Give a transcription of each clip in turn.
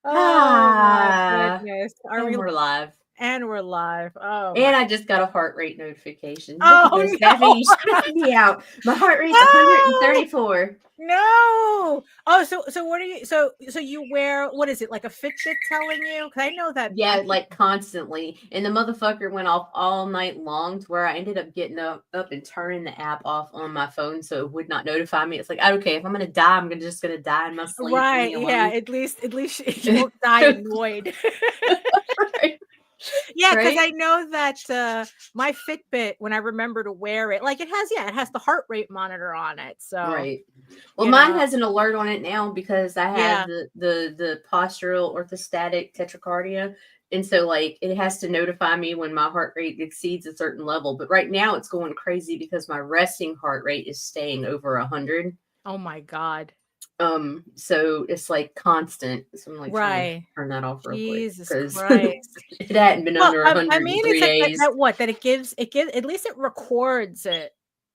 Oh my goodness. We're live. And we're live. Oh. And I just got a heart rate notification. Oh, no. Daphne, you stressed me out. My heart rate's 134. No. Oh, so what are you? So you wear, what is it, like a Fitbit telling you? Because I know that. Yeah, like constantly. And the motherfucker went off all night long to where I ended up getting up and turning the app off on my phone so it would not notify me. It's like, okay, if I'm gonna die, I'm just gonna die in my sleep. Right. Yeah. At least you won't die annoyed. Right. Yeah, because I know that my Fitbit, when I remember to wear it, like it has the heart rate monitor on it. So right. Well, mine has an alert on it now because I have the postural orthostatic tachycardia. And so like it has to notify me when my heart rate exceeds a certain level. But right now it's going crazy because my resting heart rate is staying over 100. Oh my God. So it's like constant. So I'm like trying to turn that off real quick because it hadn't been under 100 I mean, it's days. That it gives at least it records it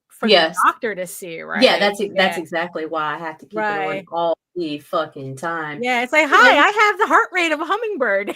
for the doctor to see, right? Yeah, that's exactly why I have to keep it on all the fucking time. Yeah, it's like, hi, I have the heart rate of a hummingbird.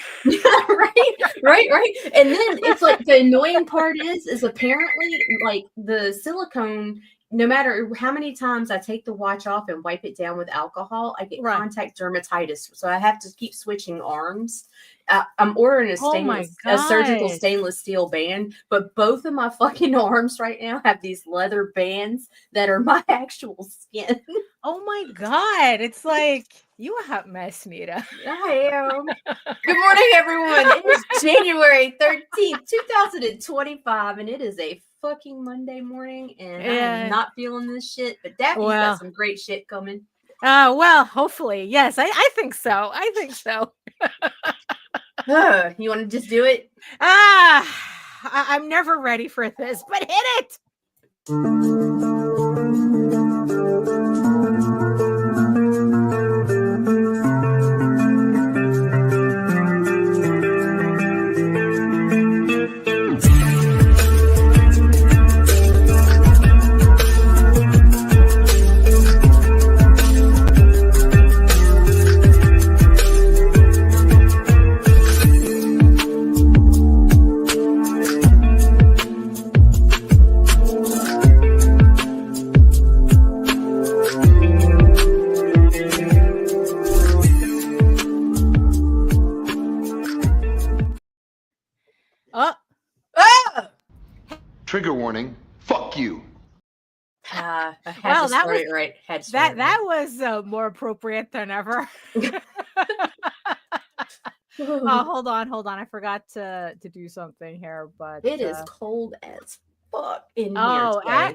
right. And then it's like the annoying part is apparently like the silicone. No matter how many times I take the watch off and wipe it down with alcohol, I get contact dermatitis. So I have to keep switching arms. I'm ordering a surgical stainless steel band, but both of my fucking arms right now have these leather bands that are my actual skin. Oh my God. It's like, you a hot mess, Nita. I am. Good morning, everyone. It is January 13th, 2025, and it is a fucking Monday morning, and I'm not feeling this shit, but Daphne's got some great shit coming. Well, hopefully. Yes, I think so. You want to just do it? I'm never ready for this, but hit it. Trigger warning. Fuck you. That was more appropriate than ever. Hold on. I forgot to do something here, but it is cold as fuck in here today.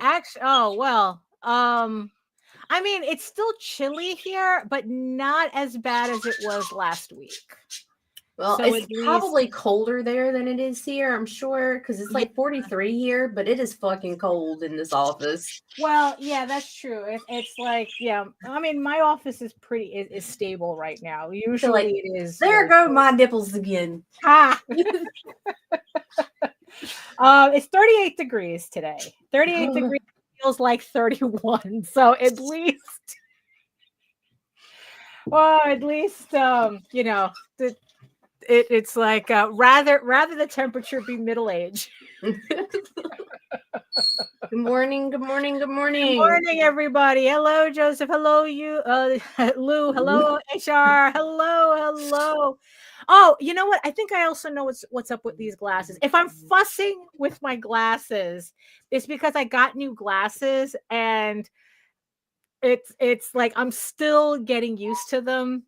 I mean, it's still chilly here, but not as bad as it was last week. Well, so it's probably colder there than it is here, I'm sure, because it's like 43 here, but it is fucking cold in this office. Well, yeah, that's true. It's like, I mean, my office is is stable right now. Usually it is. There go my nipples again. It's 38 degrees today. 38 degrees feels like 31. So at least, it's like rather the temperature be middle age. Good morning, everybody. Hello, Joseph. Hello, you, Lou. Hello, HR. Hello. Oh, you know what? I think I also know what's up with these glasses. If I'm fussing with my glasses, it's because I got new glasses, and it's like I'm still getting used to them.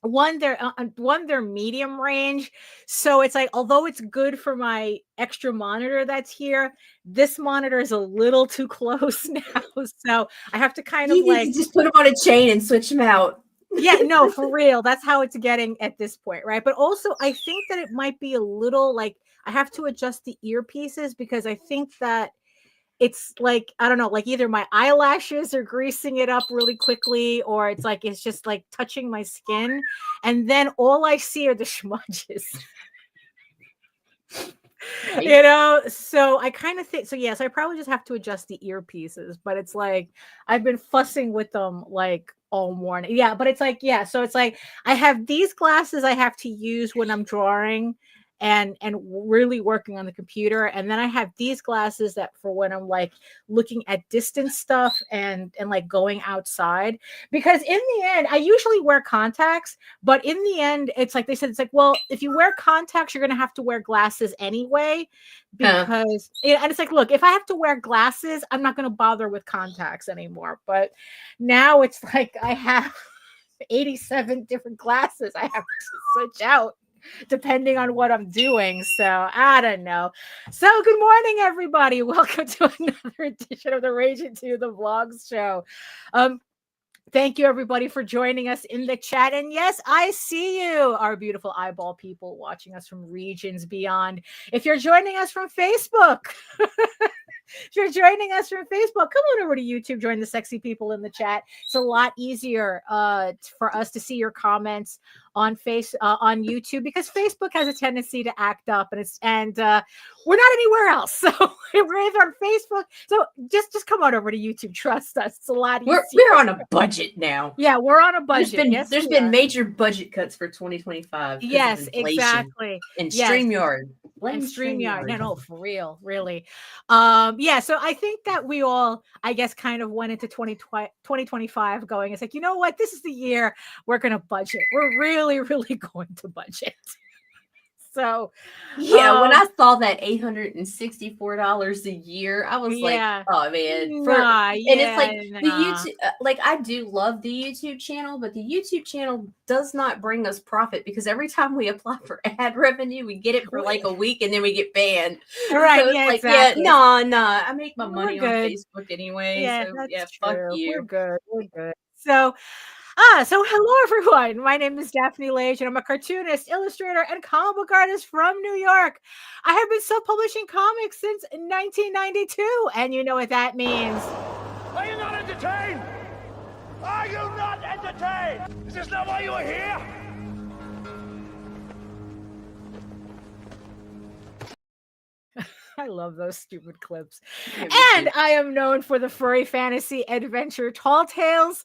One, they're medium range, so it's like, although it's good for my extra monitor that's here, this monitor is a little too close now, so I have to kind of just put them on a chain and switch them out. Yeah, no, for real, that's how it's getting at this point, right? But also, I think that it might be a little like I have to adjust the earpieces because I think that it's like, I don't know, like either my eyelashes are greasing it up really quickly, or it's just like touching my skin, and then all I see are the smudges. Right. You know, so I kind of think so. Yes, I probably just have to adjust the earpieces, but it's like I've been fussing with them like all morning. Yeah, but it's like, yeah, so it's like I have these glasses I have to use when I'm drawing and really working on the computer, and then I have these glasses that for when I'm like looking at distance stuff and like going outside, because in the end I usually wear contacts, but in the end it's like they said, it's like, well, if you wear contacts you're going to have to wear glasses anyway, because and it's like, look, if I have to wear glasses I'm not going to bother with contacts anymore. But now it's like I have 87 different glasses I have to switch out depending on what I'm doing. So I don't know. So good morning, everybody. Welcome to another edition of the Ragin to the Vlogs show. Thank you, everybody, for joining us in the chat. And yes, I see you, our beautiful eyeball people watching us from regions beyond. If you're joining us from Facebook, if you're joining us from Facebook, come on over to YouTube, join the sexy people in the chat. It's a lot easier for us to see your comments on on YouTube, because Facebook has a tendency to act up, and we're not anywhere else. So we're either on Facebook. So just come on over to YouTube. Trust us, it's a lot easier. We're on a budget now. Yeah, we're on a budget. There's been major budget cuts for 2025. Yes, exactly. And yes. StreamYard. And StreamYard. No, for real, really. Yeah, so I think that we all, I guess, kind of went into 2025 going, it's like, you know what? This is the year we're going to budget. We're really going to budget. So yeah, when I saw that $864 a year, I was like, oh man. And it's like the YouTube, like I do love the YouTube channel, but the YouTube channel does not bring us profit, because every time we apply for ad revenue, we get it for like a week and then we get banned. Right. So it's yeah, like, exactly. nah. I make my money on Facebook anyway. Yeah, so that's yeah, true. fuck you. We're good. So hello everyone. My name is Daphne Lage, and I'm a cartoonist, illustrator, and comic book artist from New York. I have been self-publishing comics since 1992, and you know what that means. Are you not entertained? Are you not entertained? Is this not why you are here? I love those stupid clips. And I am known for the furry fantasy adventure Tall Tales,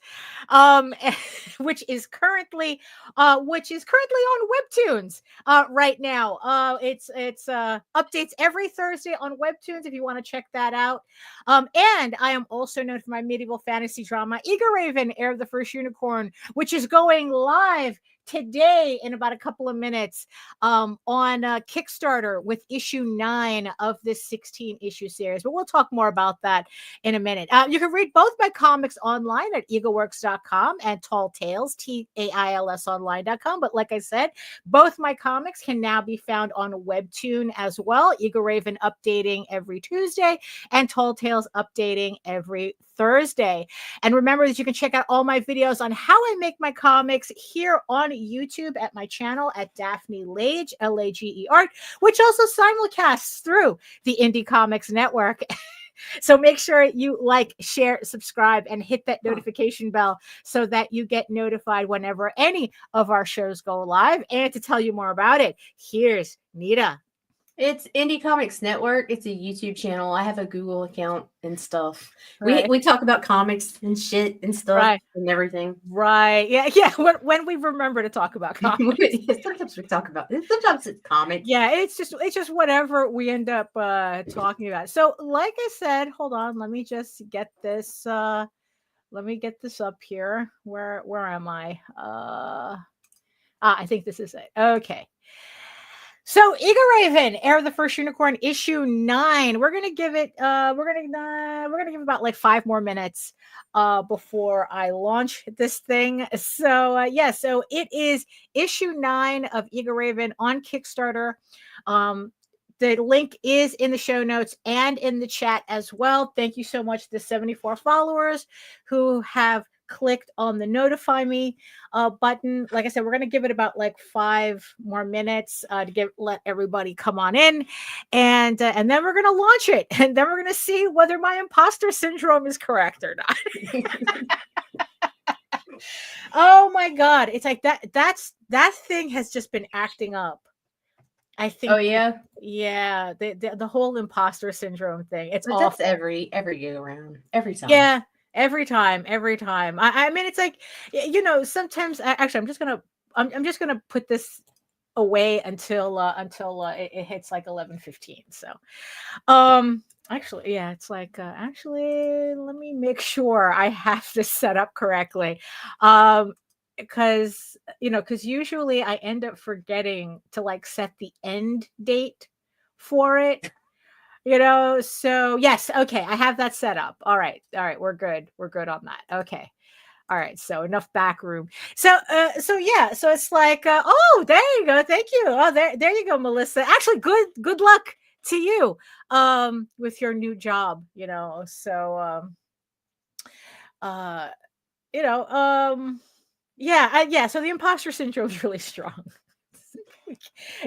which is currently on Webtoons right now. It's updates every Thursday on Webtoons if you want to check that out. And I am also known for my medieval fantasy drama EGORAVEN, Heir of the First Unicorn, which is going live today in about a couple of minutes on Kickstarter with issue 9 of this 16 issue series. But we'll talk more about that in a minute. You can read both my comics online at egoworks.com and Tall Tales, TAILS online.com. But like I said, both my comics can now be found on Webtoon as well. EGORAVEN updating every Tuesday and Tall Tales updating every Thursday. And remember that you can check out all my videos on how I make my comics here on YouTube at my channel at Daphne Lage, Lage Art, which also simulcasts through the Indie Comics Network. So make sure you like, share, subscribe, and hit that notification bell so that you get notified whenever any of our shows go live. And to tell you more about it, here's Nita. It's Indie Comics Network. It's a YouTube channel. I have a Google account and stuff. Right. We talk about comics and shit and stuff and everything. Right. Yeah. When we remember to talk about comics. Sometimes we talk about it. Sometimes it's comics. Yeah, it's just whatever we end up talking about. So like I said, hold on, let me just get this up here. Where am I? I think this is it. Okay. So EGORAVEN, Heir of the First Unicorn, issue 9. We're gonna give it we're gonna give about like 5 more minutes before I launch this thing. So so it is issue 9 of EGORAVEN on Kickstarter. The link is in the show notes and in the chat as well. Thank you so much to the 74 followers who have clicked on the notify me button. Like I said, we're going to give it about like 5 more minutes to let everybody come on in, and then we're going to launch it, and then we're going to see whether my imposter syndrome is correct or not. Oh my God. It's like that thing has just been acting up. I think. Oh yeah, The whole imposter syndrome thing. It's but awful. that's every go around, every time. Yeah, every time. I mean, it's like, sometimes actually, I'm just gonna put this away until it hits like 11:15. So, actually, yeah, it's like actually, let me make sure I have this set up correctly, because usually I end up forgetting to like set the end date for it. So yes, okay, I have that set up. All right, we're good on that. Okay, all right, so enough back room. So yeah, so it's like oh, there you go, thank you. Oh, there you go, Melissa. Actually, good luck to you with your new job. So uh yeah, so the imposter syndrome is really strong.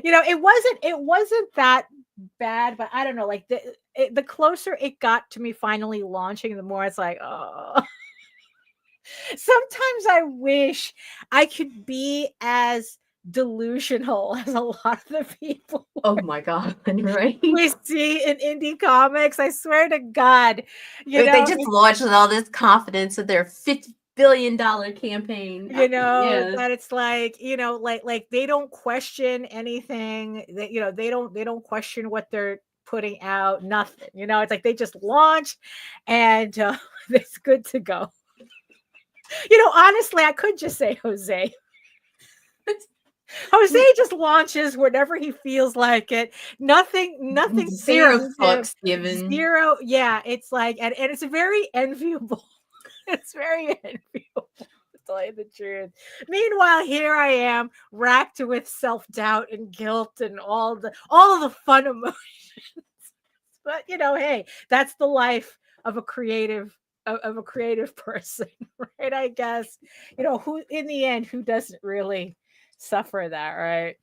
It wasn't that bad, but I don't know, like the closer it got to me finally launching, the more it's like, oh. Sometimes I wish I could be as delusional as a lot of the people Oh my god, right? we see in indie comics. I swear to God, They just launched with all this confidence with their $50 billion campaign. Yes. that it's like, like they don't question anything. They don't question what they're putting out. Nothing. It's like they just launch, and it's good to go. Honestly, I could just say Jose. Jose just launches whenever he feels like it. Nothing Zero phases him. fucks given. Zero. Yeah, it's like, and it's very enviable. It's very enviable, to tell you the truth. Meanwhile, here I am, racked with self-doubt and guilt and all of the fun emotions. But hey, that's the life of a creative person, right? I guess. Who in the end, who doesn't really suffer that, right?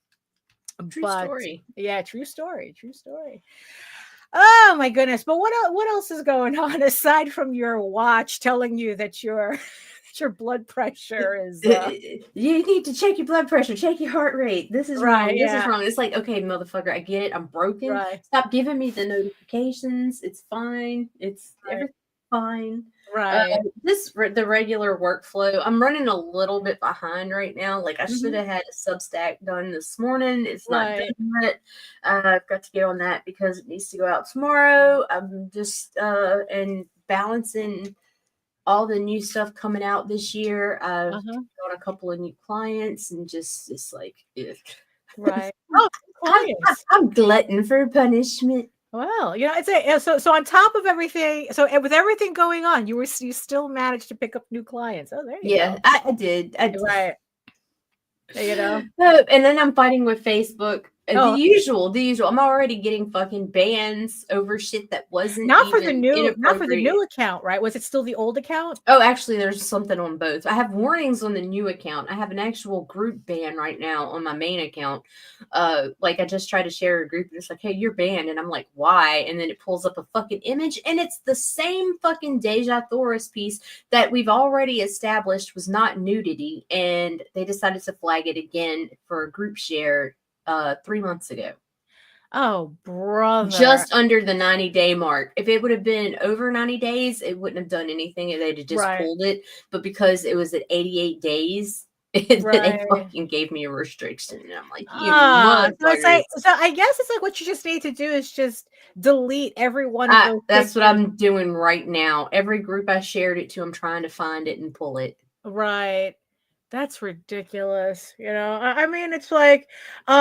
True story. Yeah, true story. Oh my goodness. But what else is going on aside from your watch telling you that your blood pressure is you need to check your blood pressure, check your heart rate. This is right, wrong. yeah. This is wrong. It's like, okay, motherfucker, I get it. I'm broken. Right. Stop giving me the notifications. It's fine. It's everything fine. Right. The regular workflow. I'm running a little bit behind right now. Like I should have had a Substack done this morning. It's not done yet. I've got to get on that because it needs to go out tomorrow. I'm just and balancing all the new stuff coming out this year. I've got a couple of new clients and just like right. Oh, clients. I'm glutton for punishment. Well, it's so on top of everything. So with everything going on, you still managed to pick up new clients. Oh, there you go. I did. Right. And then I'm fighting with Facebook. The usual. I'm already getting fucking bans over shit that wasn't not for the new account, right? Was it still the old account? Oh, actually, there's something on both. I have warnings on the new account. I have an actual group ban right now on my main account. Like I just tried to share a group, and it's like, "Hey, you're banned," and I'm like, "Why?" And then it pulls up a fucking image, and it's the same fucking Deja Thoris piece that we've already established was not nudity, and they decided to flag it again for a group share 3 months ago. Oh, brother. Just under the 90-day mark. If it would have been over 90 days, it wouldn't have done anything. They'd have just pulled it. But because it was at 88 days, they fucking gave me a restriction. And I'm like, so I guess it's like what you just need to do is just delete every one of those. That's what I'm doing right now. Every group I shared it to, I'm trying to find it and pull it. Right. That's ridiculous. I mean, it's like, when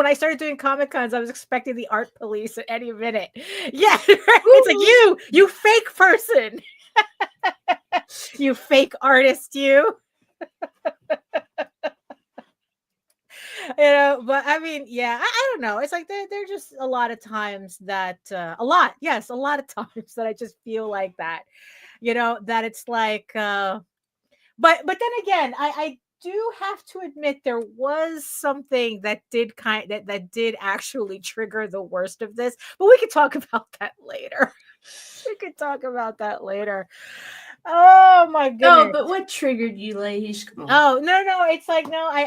I started doing Comic Cons, I was expecting the art police at any minute. Yeah, it's like you fake person, you fake artist, you. But I mean, yeah, I don't know. It's like there are just a lot of times that a lot of times that I just feel like that, that it's like. But then again, I do have to admit there was something that did that did actually trigger the worst of this. But we could talk about that later. Oh my goodness. Oh, but what triggered you, Lage? Come on. Oh, no, it's like, no, I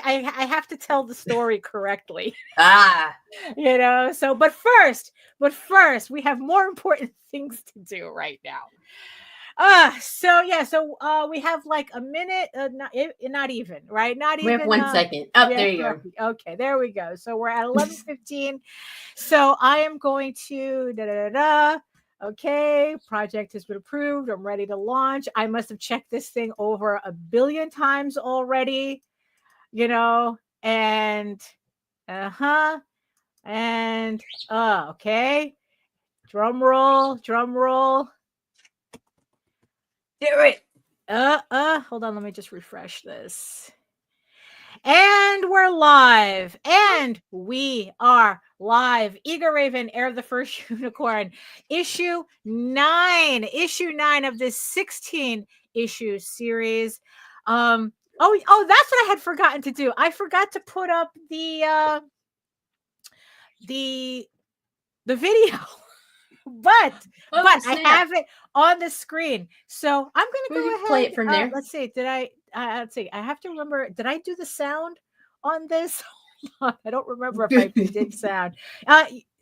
have to tell the story correctly. You know, so but first, we have more important things to do right now. So we have like a minute, not even, right? Not we even have 1 second. Oh, there you go. Okay, there we go. So we're at 11:15. So I am going to Okay, project has been approved. I'm ready to launch. I must have checked this thing over 1 billion times already, you know, and okay. Drum roll. Do it. Hold on, let me just refresh this. And we're live. And we are live. EGORAVEN, Heir of the First Unicorn, issue 9 of this 16 issue series. Oh, that's what I had forgotten to do. I forgot to put up the video. But I have it on the screen, so I'm gonna go ahead. Play it from there. Let's see. Let's see. I have to remember. Did I do the sound on this? I don't remember if I did sound.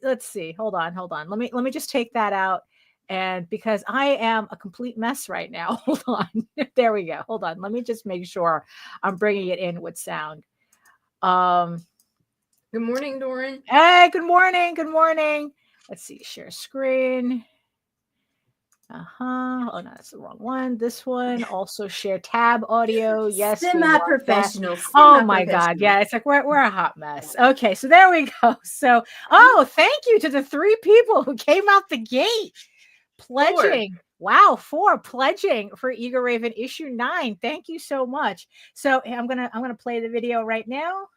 Let's see. Hold on. Let me just take that out, and because I am a complete mess right now. Hold on. There we go. Hold on. Let me just make sure I'm bringing it in with sound. Good morning, Doran. Hey, good morning. Let's see, share screen. Oh no, that's the wrong one. This one, also share tab audio. Yes, semi-professional. Oh my God, yeah, it's like we're a hot mess. Okay, so there we go. So, thank you to the 3 people who came out the gate pledging. 4. Wow, 4 pledging for EGORAVEN issue 9. Thank you so much. So I'm gonna play the video right now.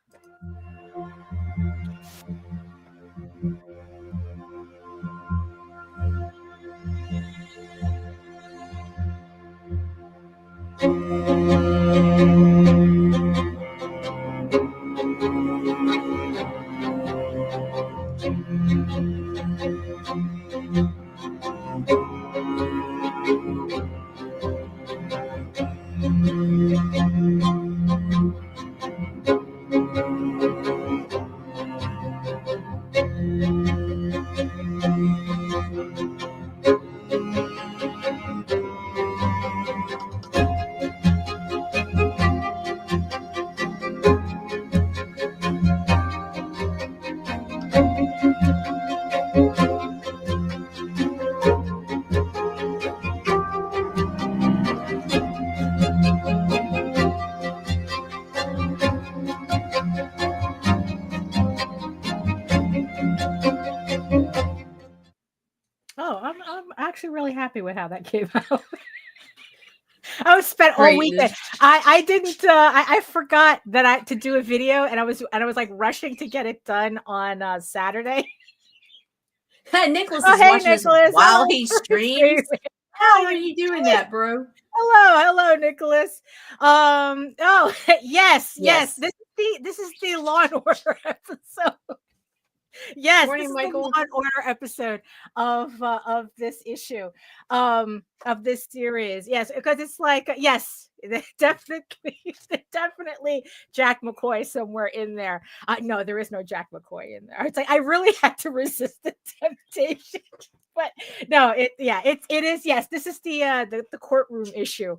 I'm actually really happy with how that came out. I was spent all weekend. I didn't. I forgot that to do a video, and I was like rushing to get it done on Saturday. Nicholas is watching Nicholas, while he streams. How are you doing that, bro? Hello, Nicholas. Yes. This is the Law and Order episode. Yes, morning, this is Michael. the Law and Order episode of this issue, of this series. Yes, because it's like yes, definitely Jack McCoy somewhere in there. No, there is no Jack McCoy in there. It's like I really had to resist the temptation, but no, it is. Yes, this is the courtroom issue.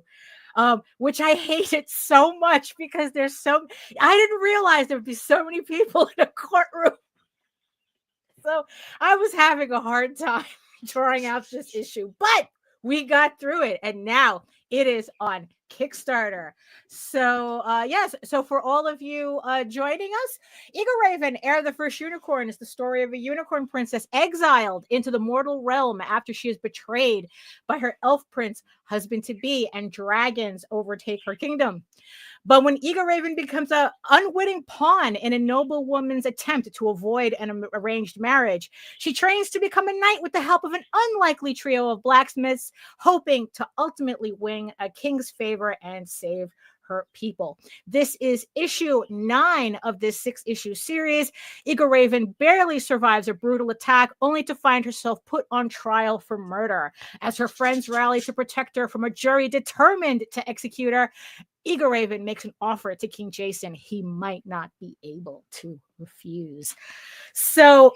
Which I hated so much because I didn't realize there would be so many people in a courtroom. So I was having a hard time drawing out this issue, but we got through it, and now it is on Kickstarter. So yes, so for all of you joining us, EGORAVEN, Heir of the First Unicorn, is the story of a unicorn princess exiled into the mortal realm after she is betrayed by her elf prince husband-to-be, and dragons overtake her kingdom. But when EGORAVEN becomes an unwitting pawn in a noble woman's attempt to avoid an arranged marriage, she trains to become a knight with the help of an unlikely trio of blacksmiths, hoping to ultimately win a king's favor and save hurt people. This is issue 9 of this 6-issue series. EGORAVEN barely survives a brutal attack, only to find herself put on trial for murder. As her friends rally to protect her from a jury determined to execute her, EGORAVEN makes an offer to King Jason he might not be able to refuse. So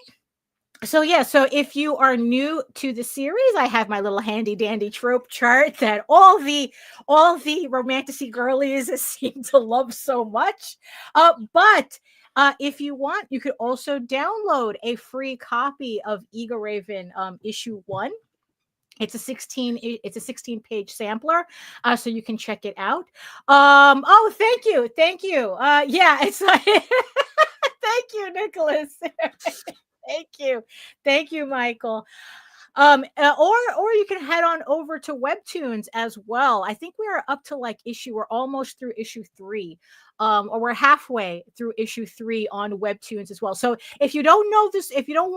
if you are new to the series, I have my little handy dandy trope chart that all the romanticy girlies seem to love so much. But if you want, you could also download a free copy of EGORAVEN issue 1. It's a 16-page sampler, so you can check it out. Oh, thank you. Yeah, it's like thank you, Nicholas. Thank you, Michael. Or you can head on over to Webtoons as well. I think we are up to we're almost through issue 3. Or we're halfway through issue 3 on Webtoons as well. So if you don't know this, if you don't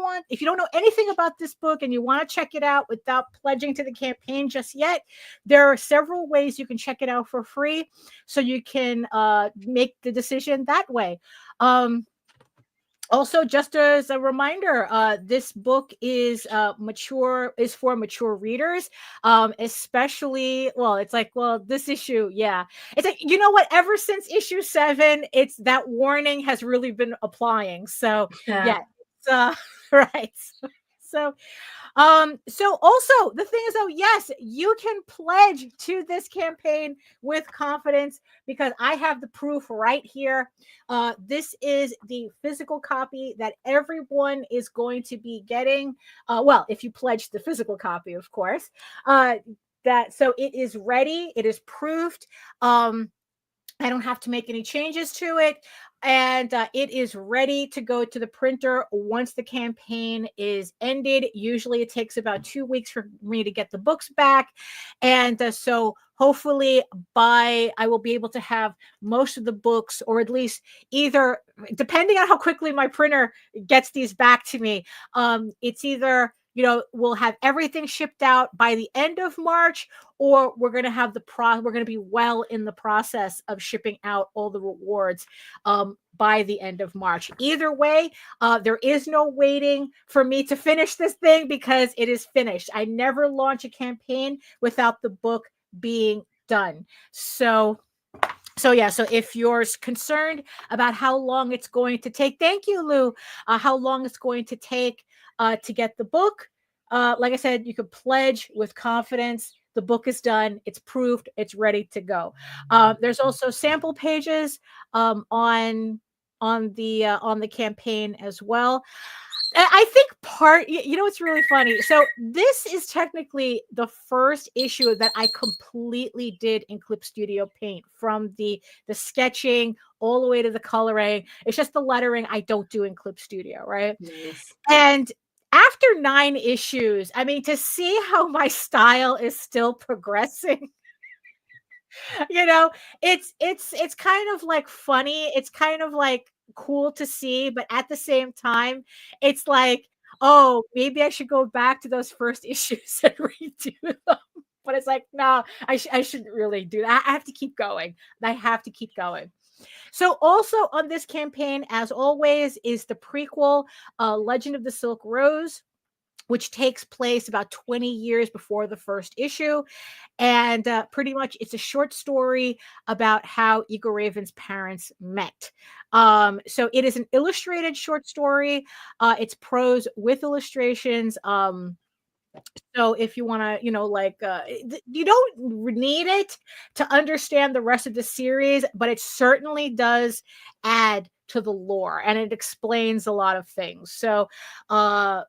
know anything about this book and you want to check it out without pledging to the campaign just yet, there are several ways you can check it out for free. So you can make the decision that way. Also, just as a reminder, this book is for mature readers, especially, this issue, yeah. It's like, you know what, ever since issue 7, it's that warning has really been applying. So, yeah, it's, right. So also the thing is, yes, you can pledge to this campaign with confidence because I have the proof right here. This is the physical copy that everyone is going to be getting. Well, if you pledge the physical copy, of course. So it is ready. It is proofed. I don't have to make any changes to it. And it is ready to go to the printer once the campaign is ended. Usually it takes about 2 weeks for me to get the books back. And so hopefully I will be able to have most of the books, or at least either, depending on how quickly my printer gets these back to me, it's either, we'll have everything shipped out by the end of March, or we're going to have we're going to be well in the process of shipping out all the rewards by the end of March. Either way, there is no waiting for me to finish this thing because it is finished. I never launch a campaign without the book being done. So if you're concerned about how long it's going to take, thank you, Lou, how long it's going to take to get the book, like I said, you could pledge with confidence. The book is done. It's proved. It's ready to go. There's also sample pages on the campaign as well. I think it's really funny. So this is technically the first issue that I completely did in Clip Studio Paint, from the sketching all the way to the coloring. It's just the lettering I don't do in Clip Studio, right? Yes. And after 9 issues, I mean, to see how my style is still progressing, it's kind of like funny. It's kind of like cool to see, but at the same time, it's like, oh, maybe I should go back to those first issues and redo them. But it's like, no, I shouldn't really do that. I have to keep going. So also on this campaign, as always, is the prequel, Legend of the Silk Rose, which takes place about 20 years before the first issue. And pretty much it's a short story about how EGORAVEN's parents met. So it is an illustrated short story. It's prose with illustrations. So if you want to, you don't need it to understand the rest of the series, but it certainly does add to the lore, and it explains a lot of things. So, so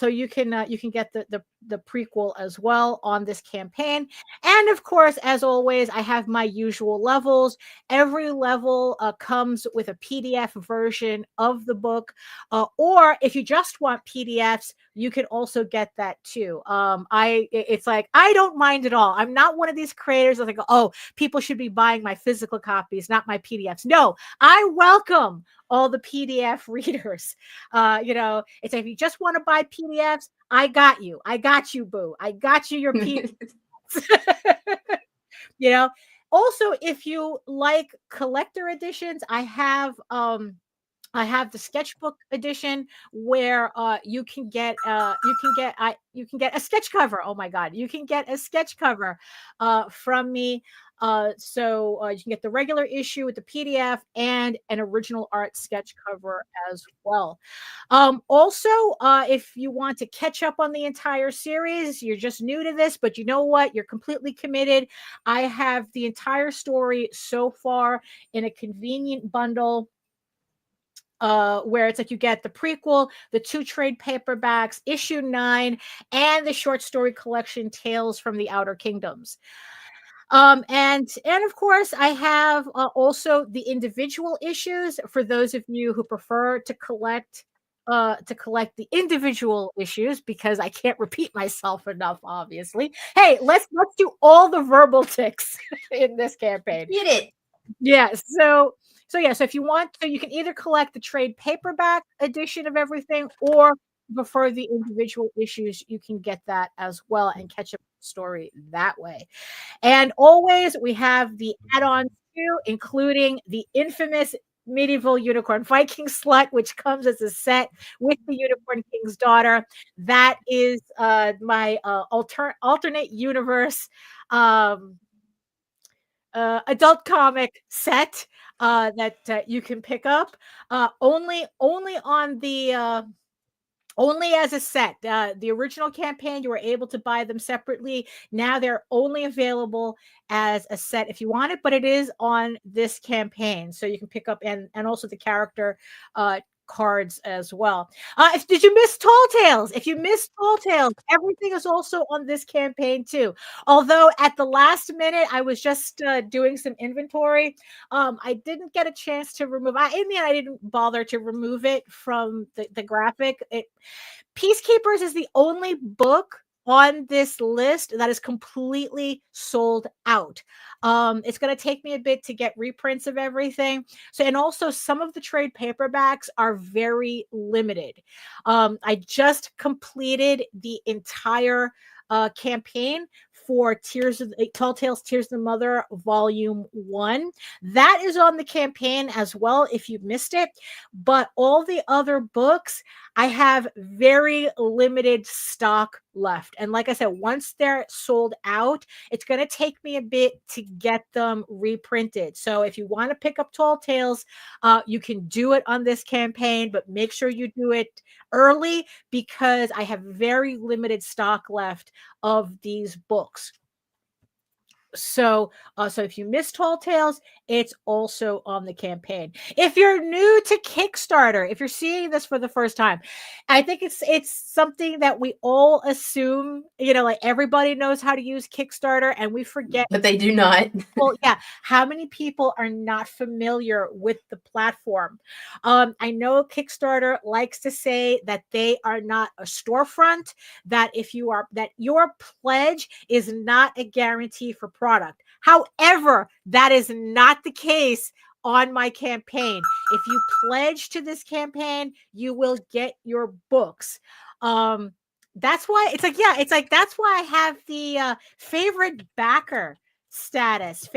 you can get the prequel as well on this campaign. And of course, as always, I have my usual levels. Every level comes with a PDF version of the book, or if you just want PDFs, you can also get that too. It's like, I don't mind at all. I'm not one of these creators that go, oh, people should be buying my physical copies, not my PDFs. No, I welcome all the PDF readers. It's like, if you just want to buy PDFs, I got you, boo. I got you your PDFs. Also, if you like collector editions, I have the sketchbook edition where you can get a sketch cover. Oh my god, you can get a sketch cover from me. So you can get the regular issue with the PDF and an original art sketch cover as well. Also, if you want to catch up on the entire series, you're just new to this, but you know what? You're completely committed. I have the entire story so far in a convenient bundle where it's like you get the prequel, the 2 trade paperbacks, issue 9, and the short story collection Tales from the Outer Kingdoms. And of course, I have also the individual issues for those of you who prefer to collect the individual issues, because I can't repeat myself enough, obviously. Hey, let's do all the verbal ticks in this campaign. Get it. Yeah, so if you want to, you can either collect the trade paperback edition of everything, or prefer the individual issues, you can get that as well and catch up with the story that way. And always we have the add-ons too, including the infamous medieval unicorn Viking slut, which comes as a set with the Unicorn King's daughter. That is my alternate universe adult comic set that you can pick up only on the only as a set. The original campaign, you were able to buy them separately. Now they're only available as a set if you want it, but it is on this campaign, so you can pick up and also the character cards as well. Did you miss Tall Tales? If you missed Tall Tales, everything is also on this campaign too. Although at the last minute, I was just doing some inventory. I didn't get a chance to remove. In the end, I didn't bother to remove it from the graphic. Peacekeepers is the only book on this list that is completely sold out. It's going to take me a bit to get reprints of everything. So, and also some of the trade paperbacks are very limited. I just completed the entire campaign for Tall Tales Tears of the Mother Volume 1. That is on the campaign as well if you missed it. But all the other books, I have very limited stock left. And like I said, once they're sold out, it's going to take me a bit to get them reprinted. So if you want to pick up Tall Tales, you can do it on this campaign, but make sure you do it early, because I have very limited stock left of these books. So if you missed Tall Tales, it's also on the campaign. If you're new to Kickstarter, if you're seeing this for the first time, I think it's something that we all assume, like everybody knows how to use Kickstarter, and we forget. But they do not. Well, yeah. How many people are not familiar with the platform? I know Kickstarter likes to say that they are not a storefront, that your pledge is not a guarantee for product. However, that is not the case on my campaign. If you pledge to this campaign, you will get your books. That's why that's why I have the favorite backer status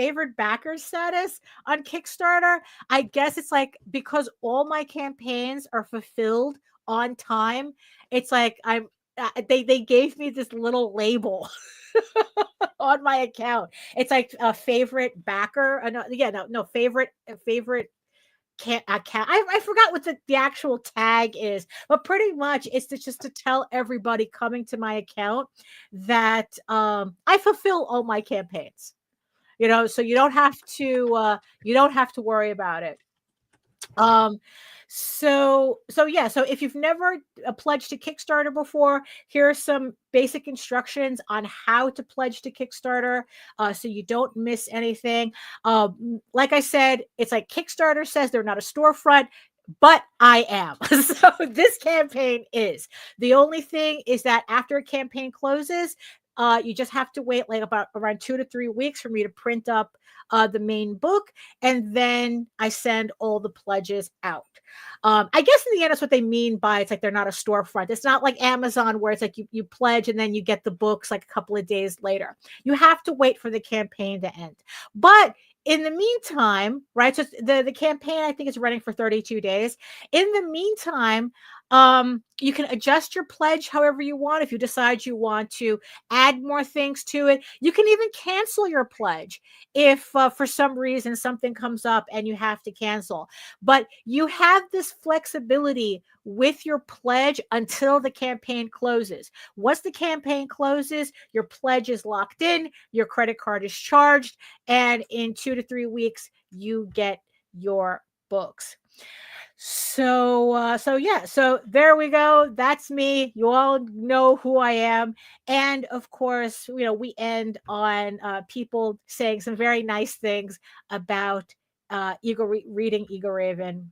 on Kickstarter. I guess it's like because all my campaigns are fulfilled on time, it's like they gave me this little label on my account. It's like a favorite backer. Favorite account. I forgot what the actual tag is, but pretty much it's just to tell everybody coming to my account that I fulfill all my campaigns. So you don't have to worry about it. So if you've never pledged to Kickstarter before, here are some basic instructions on how to pledge to Kickstarter, so you don't miss anything. Like I said, it's like Kickstarter says they're not a storefront, but I am. So this campaign is. The only thing is that after a campaign closes, You just have to wait like about around 2 to 3 weeks for me to print up the main book, and then I send all the pledges out. I guess in the end, that's what they mean by it's like they're not a storefront. It's not like Amazon where it's like you pledge and then you get the books like a couple of days later. You have to wait for the campaign to end. But in the meantime, right? So the campaign, I think, is running for 32 days. In the meantime, you can adjust your pledge however you want. If you decide you want to add more things to it, you can even cancel your pledge if for some reason something comes up and you have to cancel. But you have this flexibility with your pledge until the campaign closes. Once the campaign closes, your pledge is locked in, your credit card is charged, and in 2 to 3 weeks, you get your books. So there we go. That's me. You all know who I am. And of course, we end on people saying some very nice things about reading EGORAVEN.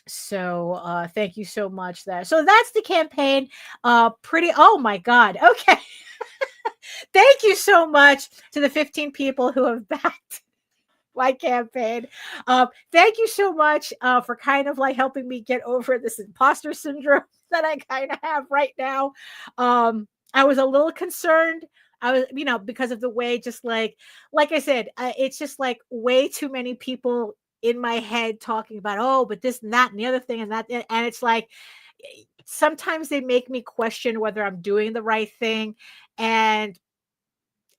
So thank you so much there. So that's the campaign. Oh my God. Okay. Thank you so much to the 15 people who have backed my campaign. Thank you so much for kind of like helping me get over this imposter syndrome that I kind of have right now. I was a little concerned. I was, because of the way, just like I said, it's just like way too many people in my head talking about, oh, but this and that and the other thing and that. And it's like, sometimes they make me question whether I'm doing the right thing. And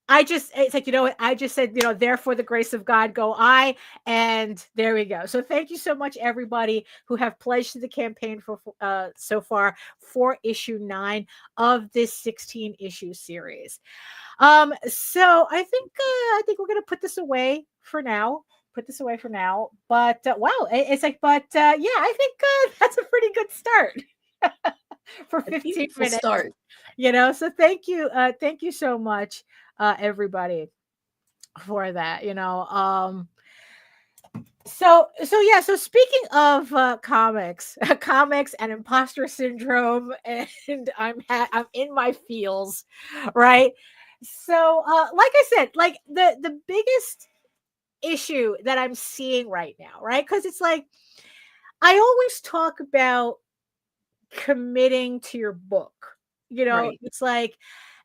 it's like, I just said, therefore the grace of God go I, and there we go. So thank you so much, everybody who have pledged to the campaign for so far for issue 9 of this 16 issue series. So I think we're going to put this away for now. But wow, it's like, yeah, I think that's a pretty good start for 15 minutes. Start. So thank you so much, everybody, for that. So speaking of comics and imposter syndrome, and I'm in my feels, right? So like I said, like the biggest issue that I'm seeing right now, right? Because it's like I always talk about committing to your book. Right. It's like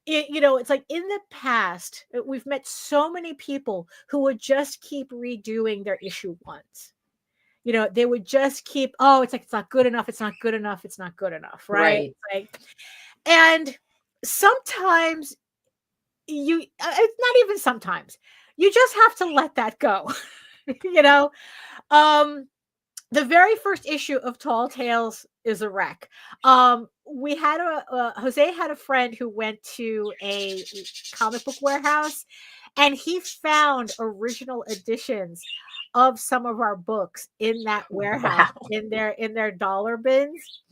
it's like in the past we've met so many people who would just keep redoing their issue once. They would just keep, it's like, it's not good enough, it's not good enough, it's not good enough, right? Like, and sometimes it's not even sometimes, you just have to let that go. The very first issue of Tall Tales is a wreck. We had Jose had a friend who went to a comic book warehouse, and he found original editions of some of our books in that warehouse. Wow. in their dollar bins.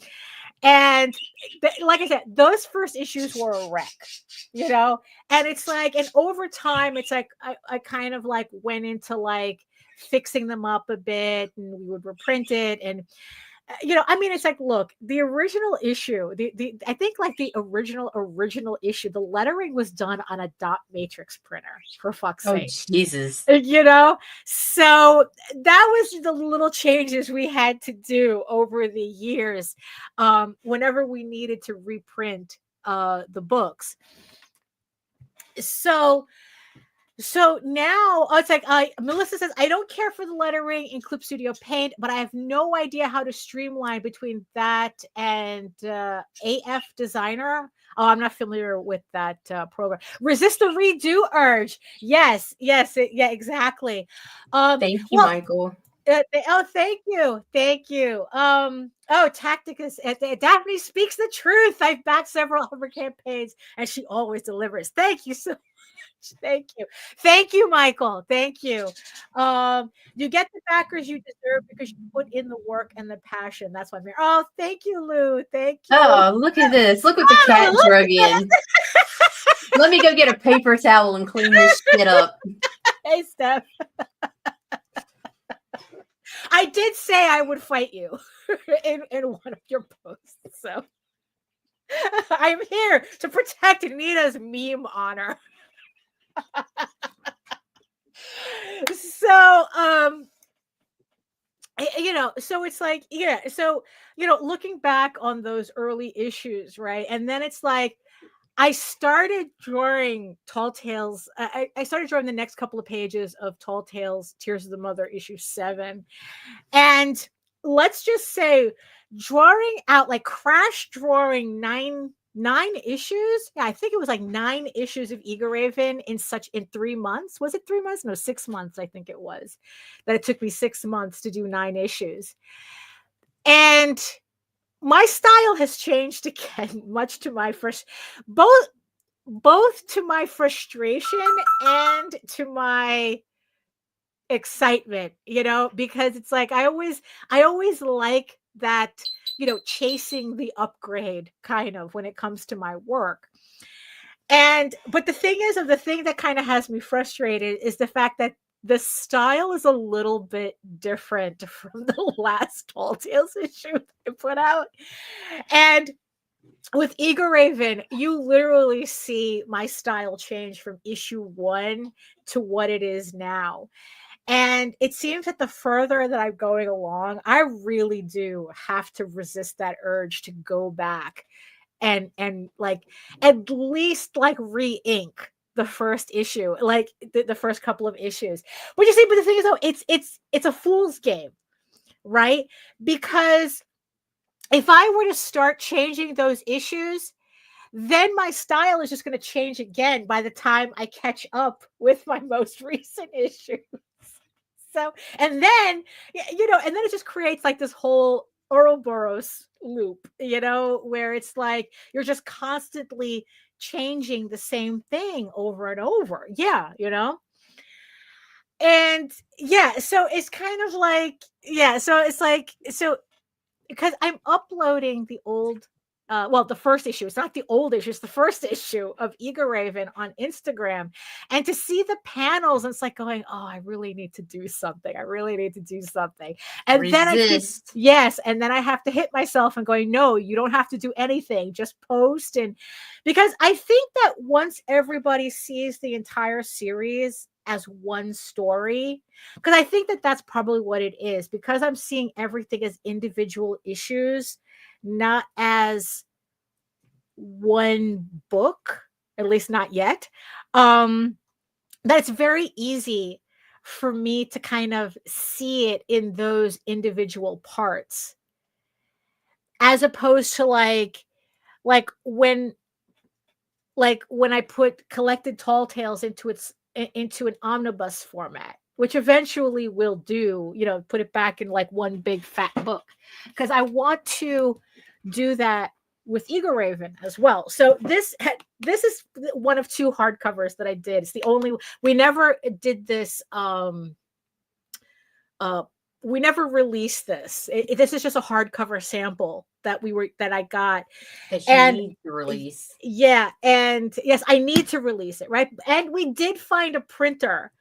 And like I said, those first issues were a wreck, and it's like, and over time, it's like I kind of like went into like fixing them up a bit, and we would reprint it. And it's like, look, the original issue, I think like the original issue, the lettering was done on a dot matrix printer, for fuck's sake. Jesus. So that was the little changes we had to do over the years whenever we needed to reprint the books. So now it's like Melissa says, I don't care for the lettering in Clip Studio Paint, but I have no idea how to streamline between that and AF Designer. Oh, I'm not familiar with that program. Resist the redo urge. Yes, yeah, exactly. Thank you, Michael. Thank you. Tacticus. Daphne speaks the truth. I've backed several of her campaigns, and she always delivers. Thank you so much. Thank you, Michael. Thank you. You get the backers you deserve because you put in the work and the passion. That's why I'm here. Oh, thank you, Lou. Thank you. Oh, look at this. Look what the cat drug in. Let me go get a paper towel and clean this shit up. Hey, Steph. I did say I would fight you in one of your posts. So I'm here to protect Nina's meme honor. So, so it's like, yeah. So, looking back on those early issues, right? And then it's like, I started drawing Tall Tales. I started drawing the next couple of pages of Tall Tales, Tears of the Mother, issue 7. And let's just say, drawing out, like crash drawing nine issues. Yeah, I think it was like 9 issues of EGORAVEN in 3 months. Was it 3 months? No, 6 months. I think it was that it took me 6 months to do 9 issues. And my style has changed again, much to my both to my frustration and to my excitement, because it's like I always like that, chasing the upgrade kind of when it comes to my work. But the thing that kind of has me frustrated is the fact that the style is a little bit different from the last Tall Tales issue I put out. And with EGORAVEN, you literally see my style change from issue 1 to what it is now. And it seems that the further that I'm going along, I really do have to resist that urge to go back and like at least like re-ink the first issue, like the first couple of issues. But you see, but the thing is though, it's a fool's game, right? Because if I were to start changing those issues, then my style is just going to change again by the time I catch up with my most recent issue. So, and then it just creates like this whole Ouroboros loop, where it's like you're just constantly changing the same thing over and over. Yeah, and yeah, so it's kind of like, yeah, so it's like, so because I'm uploading the old, the first issue. It's not the old issue. It's the first issue of EGORAVEN on Instagram. And to see the panels, it's like going, oh, I really need to do something. I really need to do something. And Resist. and then I have to hit myself and going, no, you don't have to do anything. Just post. And because I think that once everybody sees the entire series as one story, because I think that that's probably what it is, because I'm seeing everything as individual issues, not as one book, at least not yet, that it's very easy for me to kind of see it in those individual parts, as opposed to like when I put collected Tall Tales into an omnibus format, which eventually we'll do, put it back in like one big fat book, because I want to do that with EGORAVEN as well. So this is one of 2 hardcovers that I did. It's the only, we never did this, we never released this. This is just a hardcover sample that I got. That you need to release. Yeah, and yes, I need to release it, right? And we did find a printer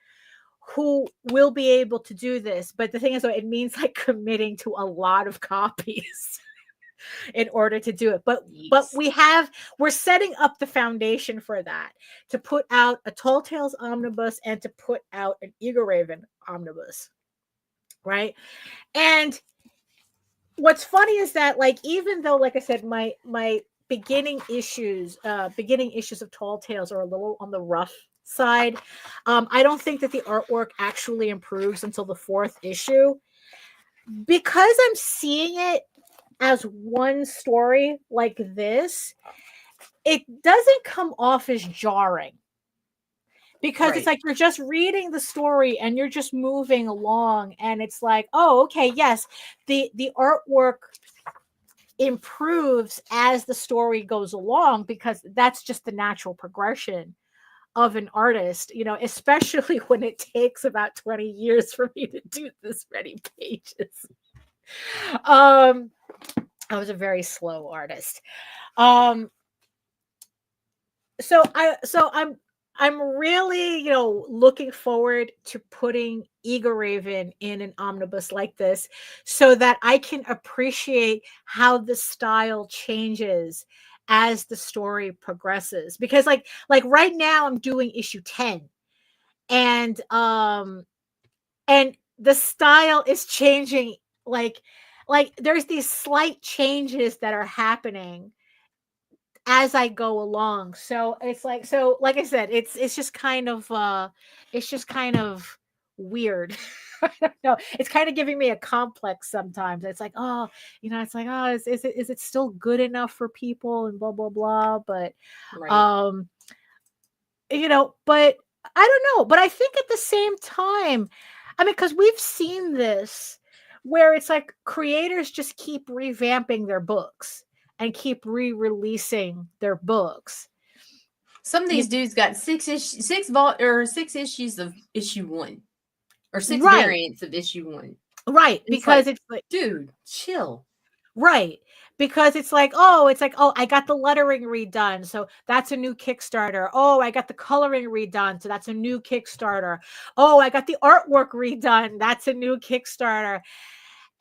who will be able to do this, but the thing is, though, it means like committing to a lot of copies in order to do it. But we're setting up the foundation for that, to put out a Tall Tales omnibus and to put out an EGORAVEN omnibus, right? And what's funny is that, like, even though, like I said, my beginning issues of Tall Tales are a little on the rough side, I don't think that the artwork actually improves until the 4th issue, because I'm seeing it as one story like this. It doesn't come off as jarring, because it's like you're just reading the story and you're just moving along, and it's like, oh, okay, yes, the artwork improves as the story goes along, because that's just the natural progression of an artist, especially when it takes about 20 years for me to do this many pages. I was a very slow artist. So I'm really, looking forward to putting EGORAVEN in an omnibus like this, so that I can appreciate how the style changes as the story progresses, because like right now I'm doing issue 10, and the style is changing, like there's these slight changes that are happening as I go along. So it's like, so like I said, it's just kind of weird. I don't know. It's kind of giving me a complex sometimes. It's like, oh, it's like, oh, is it still good enough for people and blah blah blah. But Right. but I don't know. But I think at the same time, I mean, because we've seen this where it's like creators just keep revamping their books and keep re-releasing their books. Some of these dudes got 6 issues of issue 1, or 6 Right. variants of issue 1. Right, because like, it's like, dude, chill. Right. Because it's like, oh, I got the lettering redone, so that's a new Kickstarter. Oh, I got the coloring redone, so that's a new Kickstarter. Oh, I got the artwork redone, that's a new Kickstarter.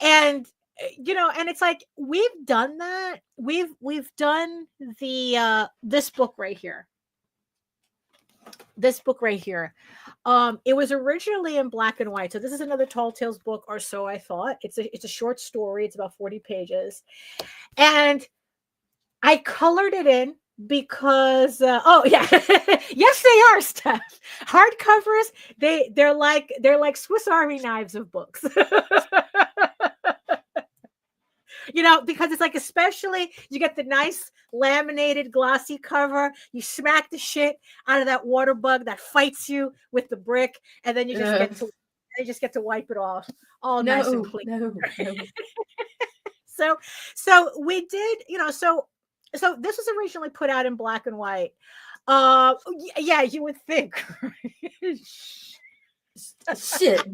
And and it's like, we've done that. We've done the this book right here. This book right here. It was originally in black and white. So this is another Tall Tales book, or so I thought. It's a short story. It's about 40 pages. And I colored it in because oh yeah. Yes, they are, Steph. Hardcovers, they're like Swiss Army knives of books. Because it's like, especially you get the nice laminated glossy cover, you smack the shit out of that water bug that fights you with the brick, and then you just get to wipe it off all nice and clean. No. So we did, so this was originally put out in black and white. Yeah, you would think. Shit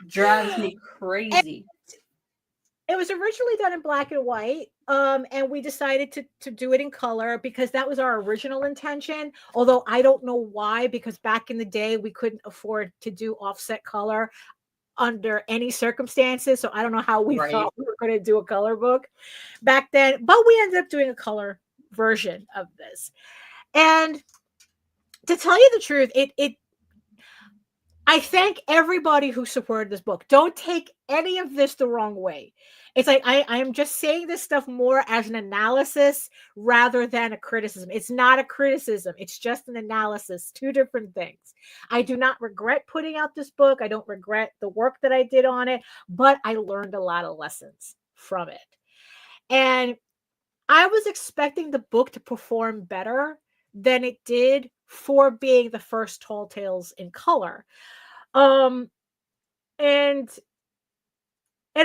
drives me crazy. It was originally done in black and white, and we decided to do it in color because that was our original intention. Although I don't know why, because back in the day we couldn't afford to do offset color under any circumstances. So I don't know how we thought we were going to do a color book back then, but we ended up doing a color version of this. And to tell you the truth, I thank everybody who supported this book. Don't take any of this the wrong way. It's like, I'm just saying this stuff more as an analysis rather than a criticism. It's not a criticism. It's just an analysis. Two different things. I do not regret putting out this book. I don't regret the work that I did on it, but I learned a lot of lessons from it. And I was expecting the book to perform better than it did for being the first Tall Tales in color. And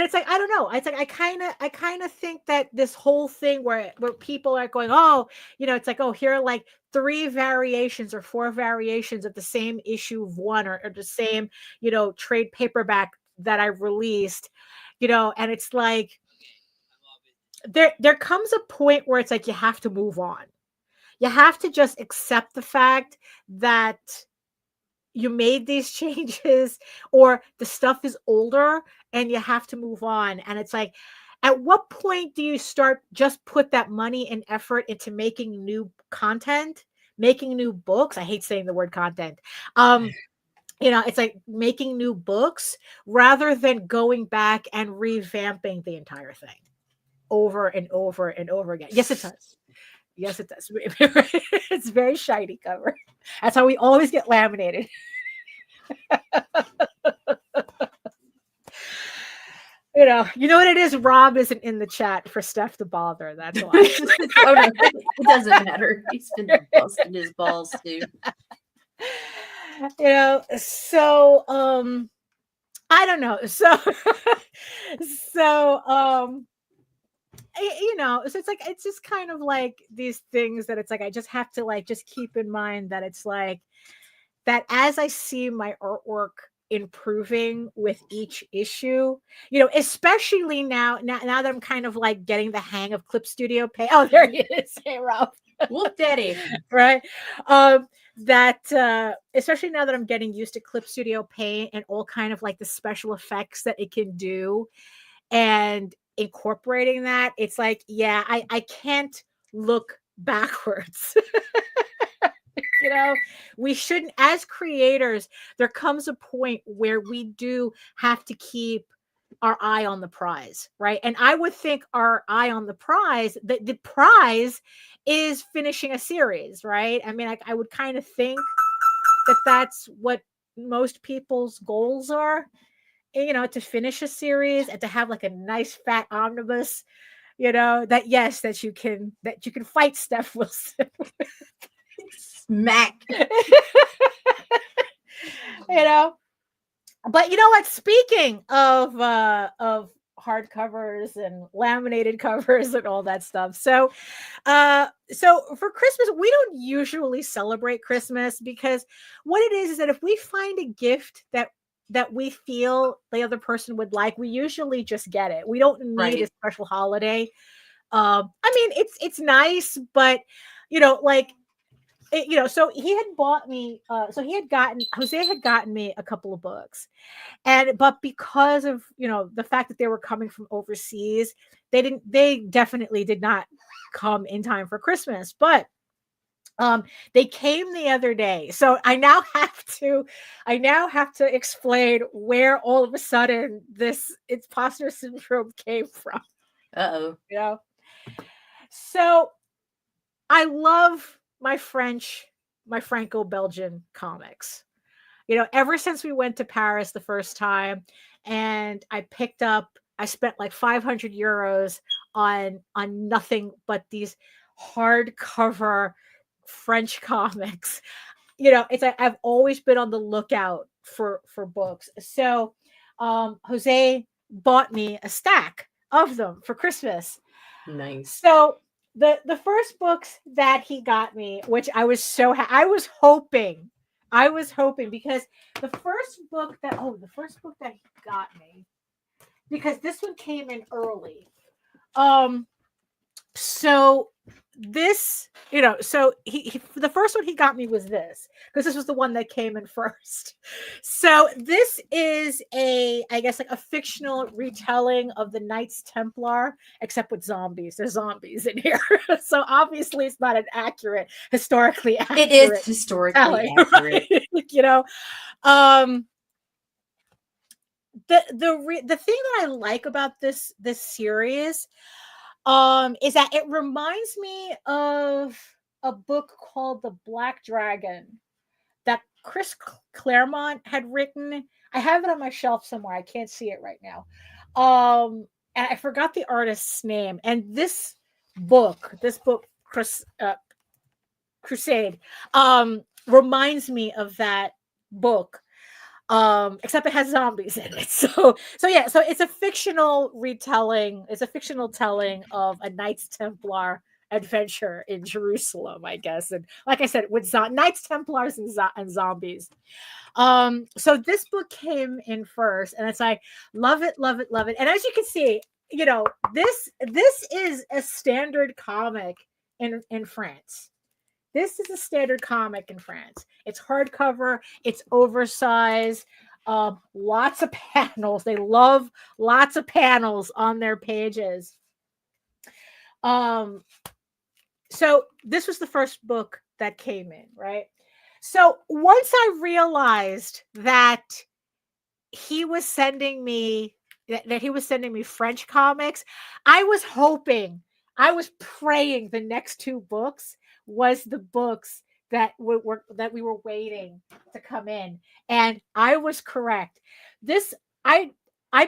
it's like, I don't know. It's like, I kind of think that this whole thing where people are going, oh, it's like, oh, here are like 3 variations or 4 variations of the same issue of 1 or the same, trade paperback that I released, and it's like, there comes a point where it's like, you have to move on. You have to just accept the fact that you made these changes, or the stuff is older and you have to move on. And it's like, at what point do you start just put that money and effort into making new content, making new books? I hate saying the word content. It's like making new books rather than going back and revamping the entire thing over and over and over again. Yes, it does. Yes, it does. It's very shiny cover. That's how we always get laminated. You know what it is? Rob isn't in the chat for Steph to bother. That's why. Oh, no, it doesn't matter. He's been busting his balls too. So I don't know. So it's just kind of like these things that it's like, I just have to like just keep in mind that it's like that as I see my artwork improving with each issue, especially now that I'm kind of like getting the hang of Clip Studio Paint. Oh, there he is. Hey, Rob. Whoop daddy. Right. That especially now that I'm getting used to Clip Studio Paint and all kind of like the special effects that it can do, and incorporating that, it's like, yeah, I can't look backwards. You know, we shouldn't, as creators, there comes a point where we do have to keep our eye on the prize, right? And I would think our eye on the prize, the prize is finishing a series, right? I mean, I would kind of think that that's what most people's goals are, you know, to finish a series and to have like a nice fat omnibus, you know, that yes, that you can fight Steph Wilson. Smack. You know, but you know what? Speaking of hardcovers and laminated covers and all that stuff, so for Christmas we don't usually celebrate Christmas, because what it is that if we find a gift that we feel the other person would like, we usually just get it. We don't need a special holiday. I mean, it's nice, but you know, like. You know, so he had bought me, Jose had gotten me a couple of books, but because of, you know, the fact that they were coming from overseas, they definitely did not come in time for Christmas, but they came the other day. So I now have to explain where all of a sudden this imposter syndrome came from. Uh-oh. You know, so I love my Franco-Belgian comics. You know, ever since we went to Paris the first time, and I spent like 500 euros on nothing but these hardcover French comics. You know, it's like I've always been on the lookout for books. So Jose bought me a stack of them for Christmas. Nice. So the first books that he got me, which I was I was hoping because the first book that he got me, because this one came in early. So this, you know, so he the first one he got me was this, because this was the one that came in first. So this is I guess like a fictional retelling of the Knights Templar, except with zombies. There's zombies in here. So obviously it's not an historically accurate. It is historically accurate. Right? You know, the thing that I like about this series is that it reminds me of a book called The Black Dragon that Chris Claremont had written. I have it on my shelf somewhere. I can't see it right now. And I forgot the artist's name. And this book, Crusade, reminds me of that book. Except it has zombies in it. So it's a fictional retelling. It's a fictional telling of a Knights Templar adventure in Jerusalem, I guess. And like I said, with Knights Templars and zombies. So this book came in first, and it's like, love it. And as you can see, you know, this is a standard comic in France. This is a standard comic in France. It's hardcover. It's oversized. Lots of panels. They love lots of panels on their pages. So this was the first book that came in, right? So once I realized that he was sending me French comics, I was praying the next two books was the books that we were waiting to come in, and I was correct. I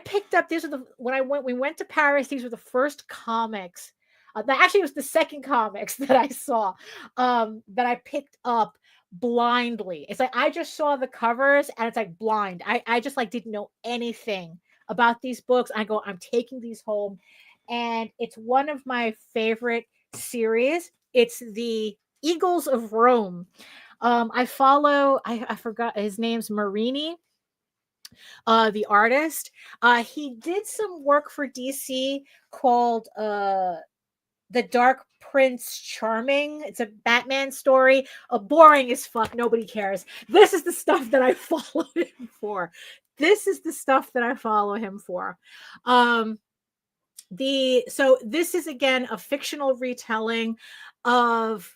picked up these when we went to Paris. These were the first comics. Actually, it was the second comics that I saw that I picked up blindly. It's like I just saw the covers, and it's like blind. I just like didn't know anything about these books. I go, I'm taking these home, and it's one of my favorite series. It's the Eagles of Rome. I forgot his name's Marini, the artist. He did some work for DC called The Dark Prince Charming. It's a Batman story. Boring as fuck. Nobody cares. This is the stuff that I follow him for. So this is again a fictional retelling of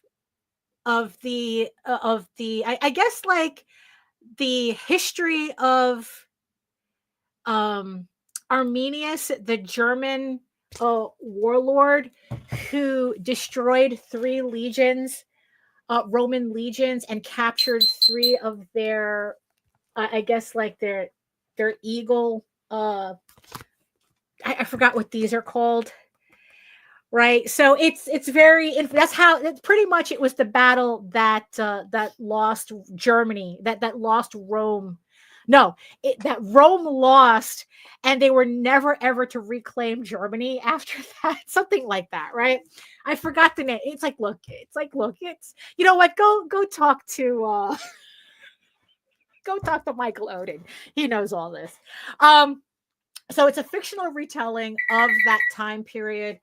I guess like the history of Arminius, the German warlord who destroyed 3 legions, Roman legions, and captured 3 of their I guess like their eagle I forgot what these are called. Right. So it's very that's how it's pretty much it was the battle that that lost Germany, that lost Rome. No, that Rome lost and they were never ever to reclaim Germany after that. Something like that, right? I forgot the name. It's like look, it's you know what? Go talk to go talk to Michael Odin. He knows all this. So it's a fictional retelling of that time period.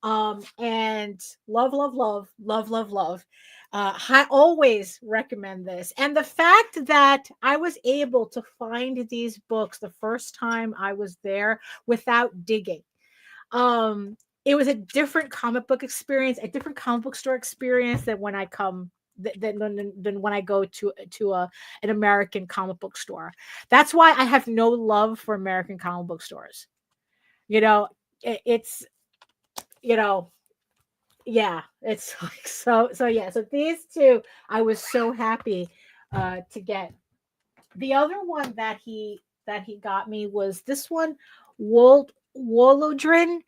And love. I always recommend this. And the fact that I was able to find these books the first time I was there without digging. It was a different comic book experience, a different comic book store experience than when I come than when I go to an American comic book store. That's why I have no love for American comic book stores. You know, it's you know, yeah, it's like so yeah. So these 2 I was so happy to get. The other one that he got me was this one, Wolodrin.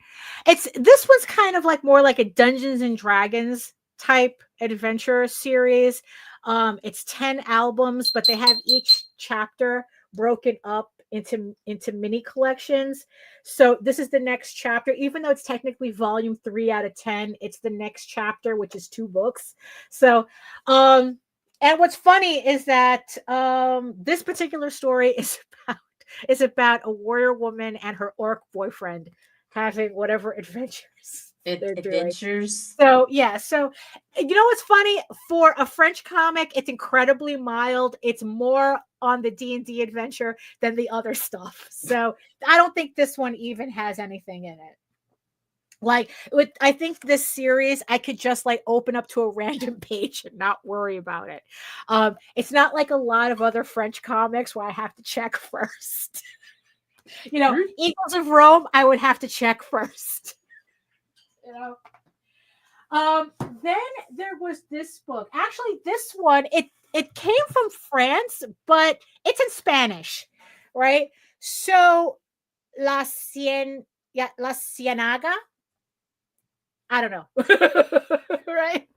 This one's kind of like more like a Dungeons and Dragons type adventure series. It's 10 albums, but they have each chapter broken up into mini collections. So this is the next chapter, even though it's technically volume 3 out of 10, it's the next chapter, which is 2 books. So and what's funny is that this particular story is about a warrior woman and her orc boyfriend having whatever adventures they're doing. So yeah, so you know what's funny, for a French comic, it's incredibly mild. It's more on the D&D adventure than the other stuff. So I don't think this one even has anything in it. Like I think this series, I could just like open up to a random page and not worry about it. It's not like a lot of other French comics where I have to check first. You know, Eagles of Rome, I would have to check first. You know. Then there was this book. Actually, this one, it came from France, but it's in Spanish, right? So La Ciénaga. I don't know. Right?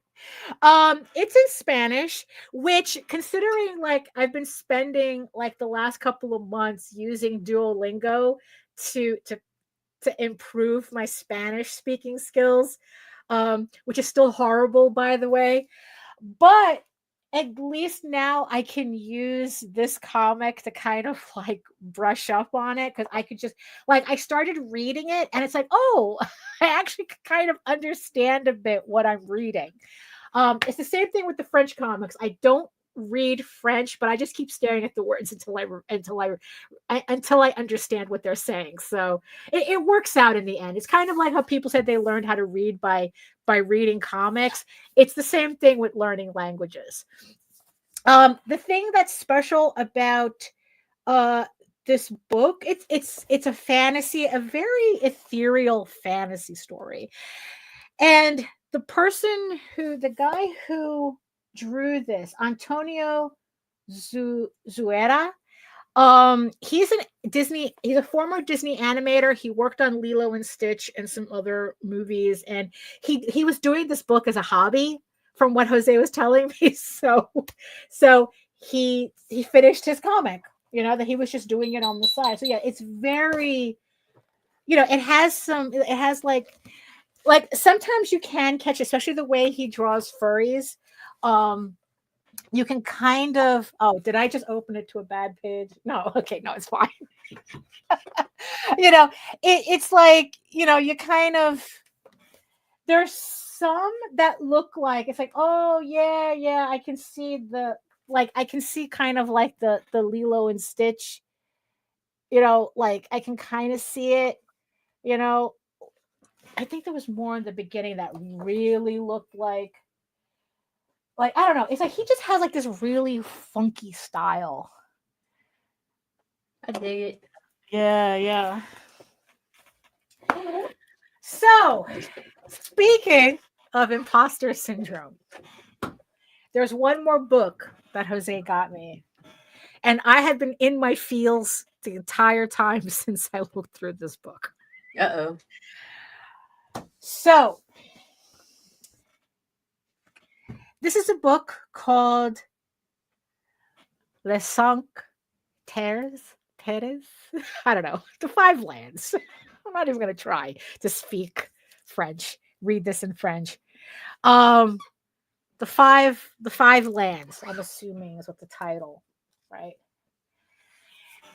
It's in Spanish, which, considering like I've been spending like the last couple of months using Duolingo to improve my Spanish speaking skills, which is still horrible, by the way. But at least now I can use this comic to kind of like brush up on it, because I could just like I started reading it and it's like, oh, I actually kind of understand a bit what I'm reading. It's the same thing with the French comics. I don't read French, but I just keep staring at the words until I understand what they're saying. So it works out in the end. It's kind of like how people said they learned how to read by reading comics. It's the same thing with learning languages. The thing that's special about this book, it's a fantasy, a very ethereal fantasy story. And the guy who drew this, Antonio Zuera, he's a former Disney animator. He worked on Lilo and Stitch and some other movies, and he was doing this book as a hobby, from what Jose was telling me. So he finished his comic, that he was just doing it on the side. So yeah, it's very, it has like sometimes you can catch, especially the way he draws furries. You can kind of, did I just open it to a bad page? No, okay, no, it's fine. It's like, you kind of, there's some that look like, it's like, oh yeah, I can see I can see kind of like the Lilo and Stitch, like I can kind of see it, I think there was more in the beginning that really looked like I don't know. It's like he just has like this really funky style. I dig it. Yeah, yeah. So, speaking of imposter syndrome, there's one more book that Jose got me. And I had been in my feels the entire time since I looked through this book. Uh-oh. So, this is a book called Les Cinq Terres. I don't know. The Five Lands. I'm not even going to try to speak French. Read this in French. The five lands, I'm assuming, is what the title, right?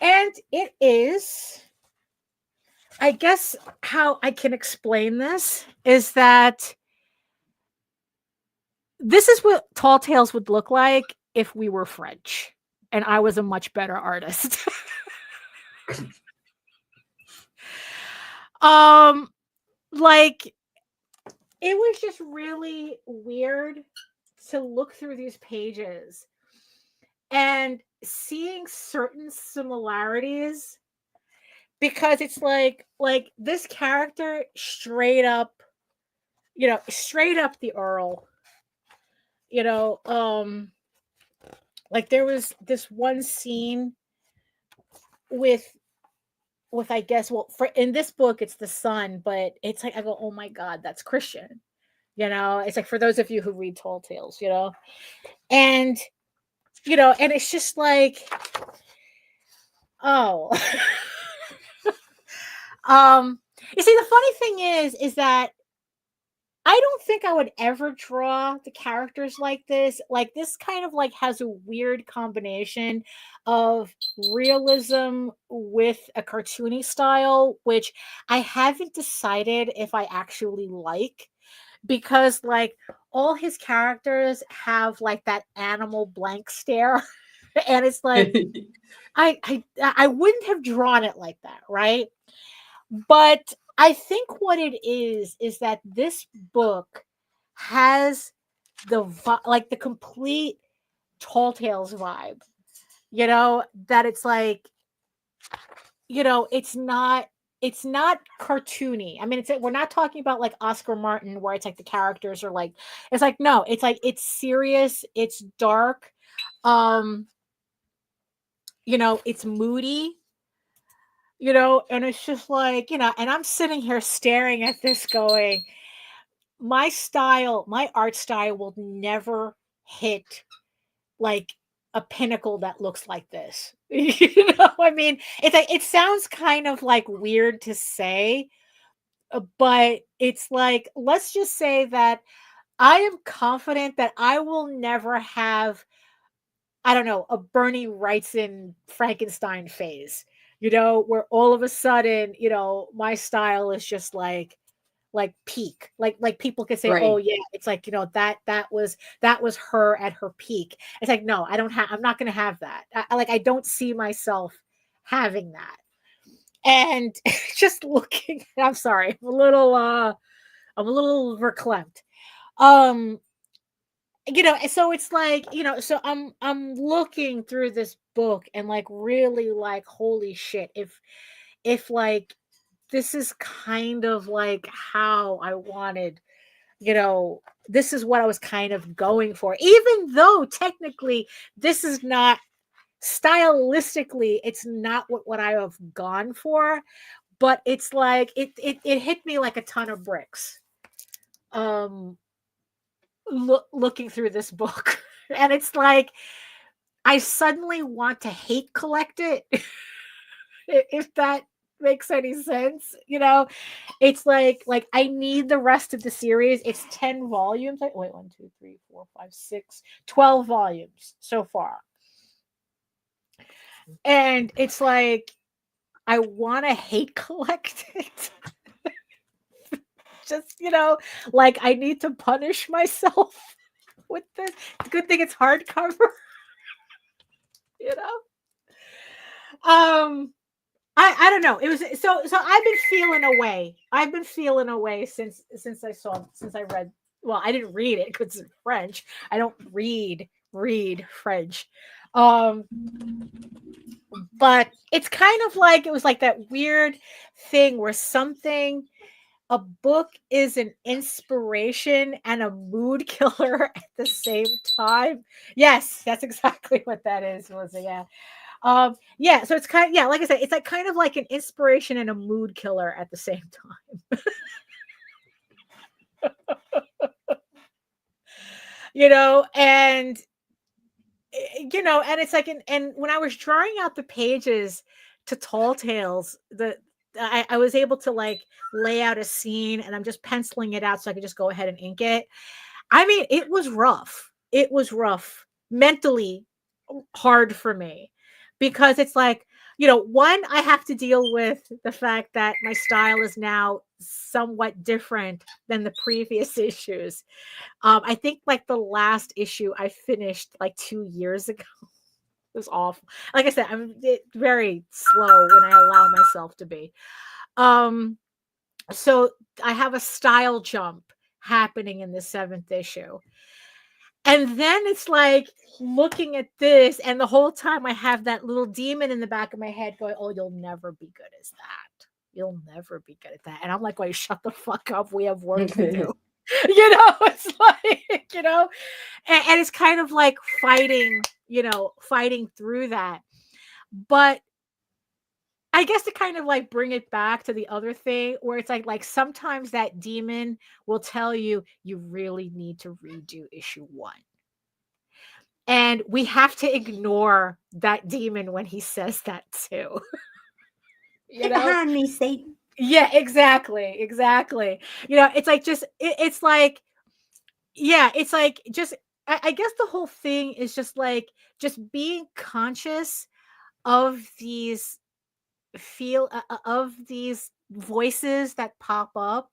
And it is, I guess how I can explain this is that this is what Tall Tales would look like if we were French and I was a much better artist. Like, it was just really weird to look through these pages and seeing certain similarities, because it's like this character straight up the Earl, like there was this one scene with I guess, well, in this book it's the son, but it's like I go, oh my god, that's Christian. It's like, for those of you who read Tall Tales, and and it's just like, oh. You see, the funny thing is that I don't think I would ever draw the characters like this. Like, this kind of like has a weird combination of realism with a cartoony style, which I haven't decided if I actually like, because like all his characters have like that animal blank stare. And it's like, I wouldn't have drawn it like that, right? But I think what it is that this book has the complete Tall Tales vibe. That it's like, it's not cartoony. I mean, we're not talking about like Oscar Martin, where it's like the characters are like, it's like, no, it's like, it's serious, it's dark, it's moody. And it's just like, and I'm sitting here staring at this going, my art style will never hit like a pinnacle that looks like this. I mean, it's like, it sounds kind of like weird to say, but it's like, let's just say that I am confident that I will never have, I don't know, a Bernie Wrightson Frankenstein phase. Where all of a sudden, my style is just like peak, like people could say, right. Oh yeah, it's like, that was her at her peak. It's like, no, I'm not going to have that. I don't see myself having that. And just looking, I'm sorry, I'm a little verklempt. So it's like, so I'm looking through this book and like really like, holy shit, if like this is kind of like how I wanted, this is what I was kind of going for, even though technically this is not stylistically, it's not what I have gone for, but it's like it hit me like a ton of bricks. Looking through this book, and it's like I suddenly want to hate collect it. If that makes any sense, it's like I need the rest of the series. It's 10 volumes. Wait, 1, 2, 3, 4, 5, 6, 12 volumes so far, and it's like I want to hate collect it. Just, like I need to punish myself with this. It's a good thing it's hardcover. I don't know. It was so I've been feeling away. I've been feeling away since I read. Well, I didn't read it because it's French. I don't read French. But it's kind of like it was like that weird thing where a book is an inspiration and a mood killer at the same time. Yes, that's exactly what that is. Was it? Yeah. Yeah, so it's kind of, yeah, like I said, it's like kind of like an inspiration and a mood killer at the same time. And and it's like, and when I was drawing out the pages to Tall Tales, I was able to like lay out a scene, and I'm just penciling it out so I could just go ahead and ink it. I mean, it was rough. It was rough, mentally hard for me, because it's like, one, I have to deal with the fact that my style is now somewhat different than the previous issues. I think like the last issue I finished like 2 years ago. It was awful. Like I said, I'm very slow when I allow myself to be. So I have a style jump happening in the 7th issue. And then it's like looking at this, and the whole time I have that little demon in the back of my head going, "Oh, you'll never be good as that. You'll never be good at that." And I'm like, "Wait, shut the fuck up. We have work to do." It's like, and it's kind of like fighting through that. But I guess to kind of like bring it back to the other thing where it's like sometimes that demon will tell you really need to redo issue 1. And we have to ignore that demon when he says that too. Get behind me, Satan. Yeah, exactly. It's like it's like, yeah, it's like just, I guess the whole thing is just like, just being conscious of these of these voices that pop up,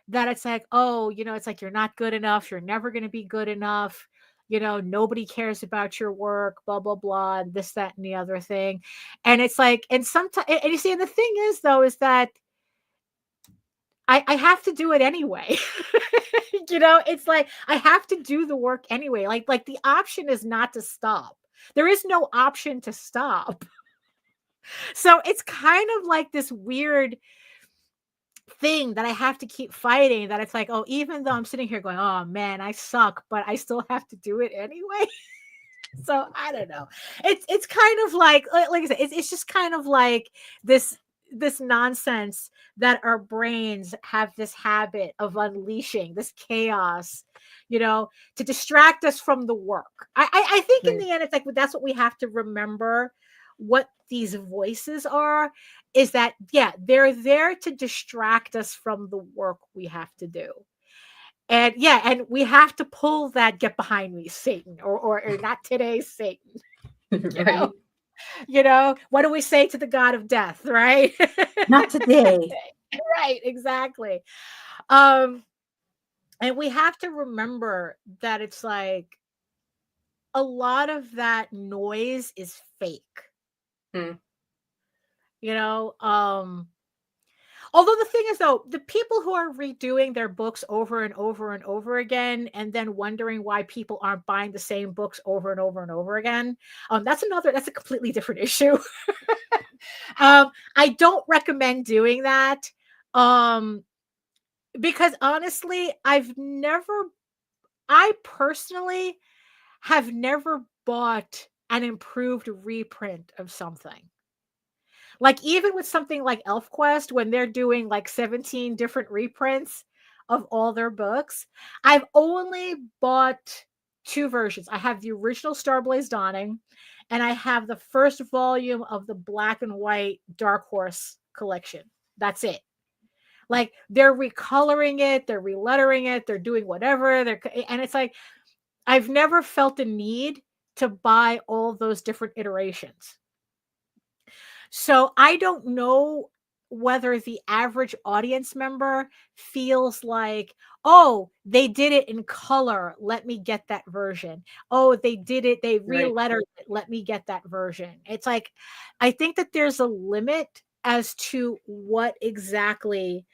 that it's like, oh, it's like, you're not good enough. You're never going to be good enough. Nobody cares about your work, blah, blah, blah, and this, that, and the other thing. And it's like, and sometimes, and you see, and the thing is though, is that I have to do it anyway. It's like, I have to do the work anyway. Like the option is not to stop. There is no option to stop. So it's kind of like this weird thing that I have to keep fighting, that it's like, oh, even though I'm sitting here going, oh man, I suck, but I still have to do it anyway. So I don't know. It's kind of like I said, it's just kind of like this nonsense that our brains have this habit of unleashing, this chaos, to distract us from the work. I think in the end, it's like, that's what we have to remember. What these voices are is that, yeah, they're there to distract us from the work we have to do. And yeah, and we have to pull that "get behind me, Satan," or not today, Satan. Right. What do we say to the god of death, right? Not today. Right, exactly. And we have to remember that it's like a lot of that noise is fake. Although the thing is though, the people who are redoing their books over and over and over again, and then wondering why people aren't buying the same books over and over and over again, that's a completely different issue. I don't recommend doing that, because honestly, I personally have never bought an improved reprint of something. Like even with something like ElfQuest, when they're doing like 17 different reprints of all their books, I've only bought 2 versions. I have the original Starblaze Dawning, and I have the first volume of the black and white Dark Horse collection. That's it. Like they're recoloring it, they're relettering it, they're doing whatever. And it's like, I've never felt the need to buy all those different iterations. So I don't know whether the average audience member feels like, oh, they did it in color, let me get that version. Oh, they did it, they relettered it, let me get that version. It's like, I think that there's a limit as to what exactly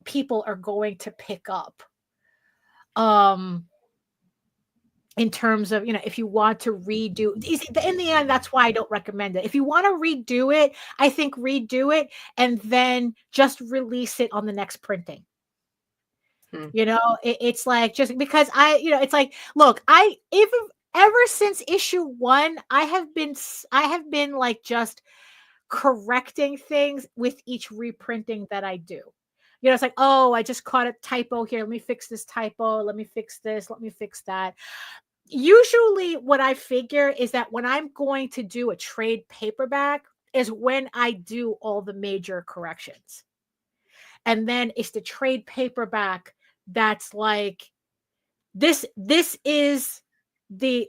people are going to pick up. In terms of, if you want to redo, in the end, that's why I don't recommend it. If you want to redo it, I think redo it and then just release it on the next printing. It's like, just because it's like, look, ever since issue 1, I have been like just correcting things with each reprinting that I do. It's like, oh, I just caught a typo here. Let me fix this typo. Let me fix this. Let me fix that. Usually what I figure is that when I'm going to do a trade paperback is when I do all the major corrections. And then it's the trade paperback that's like, this is the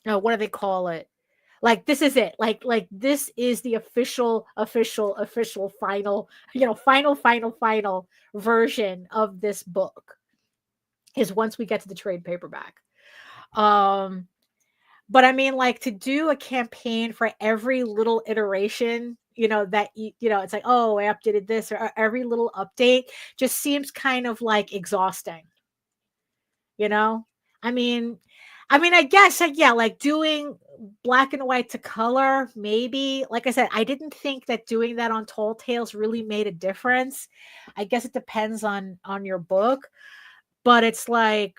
what do they call it? Like, this is it. Like this is the official final, final version of this book, is once we get to the trade paperback. But I mean, like, to do a campaign for every little iteration, that it's like, oh, I updated this, or every little update just seems kind of like exhausting. I guess, like, yeah, like doing black and white to color, maybe. Like I said, I didn't think that doing that on Tall Tales really made a difference. I guess it depends on your book, but it's like,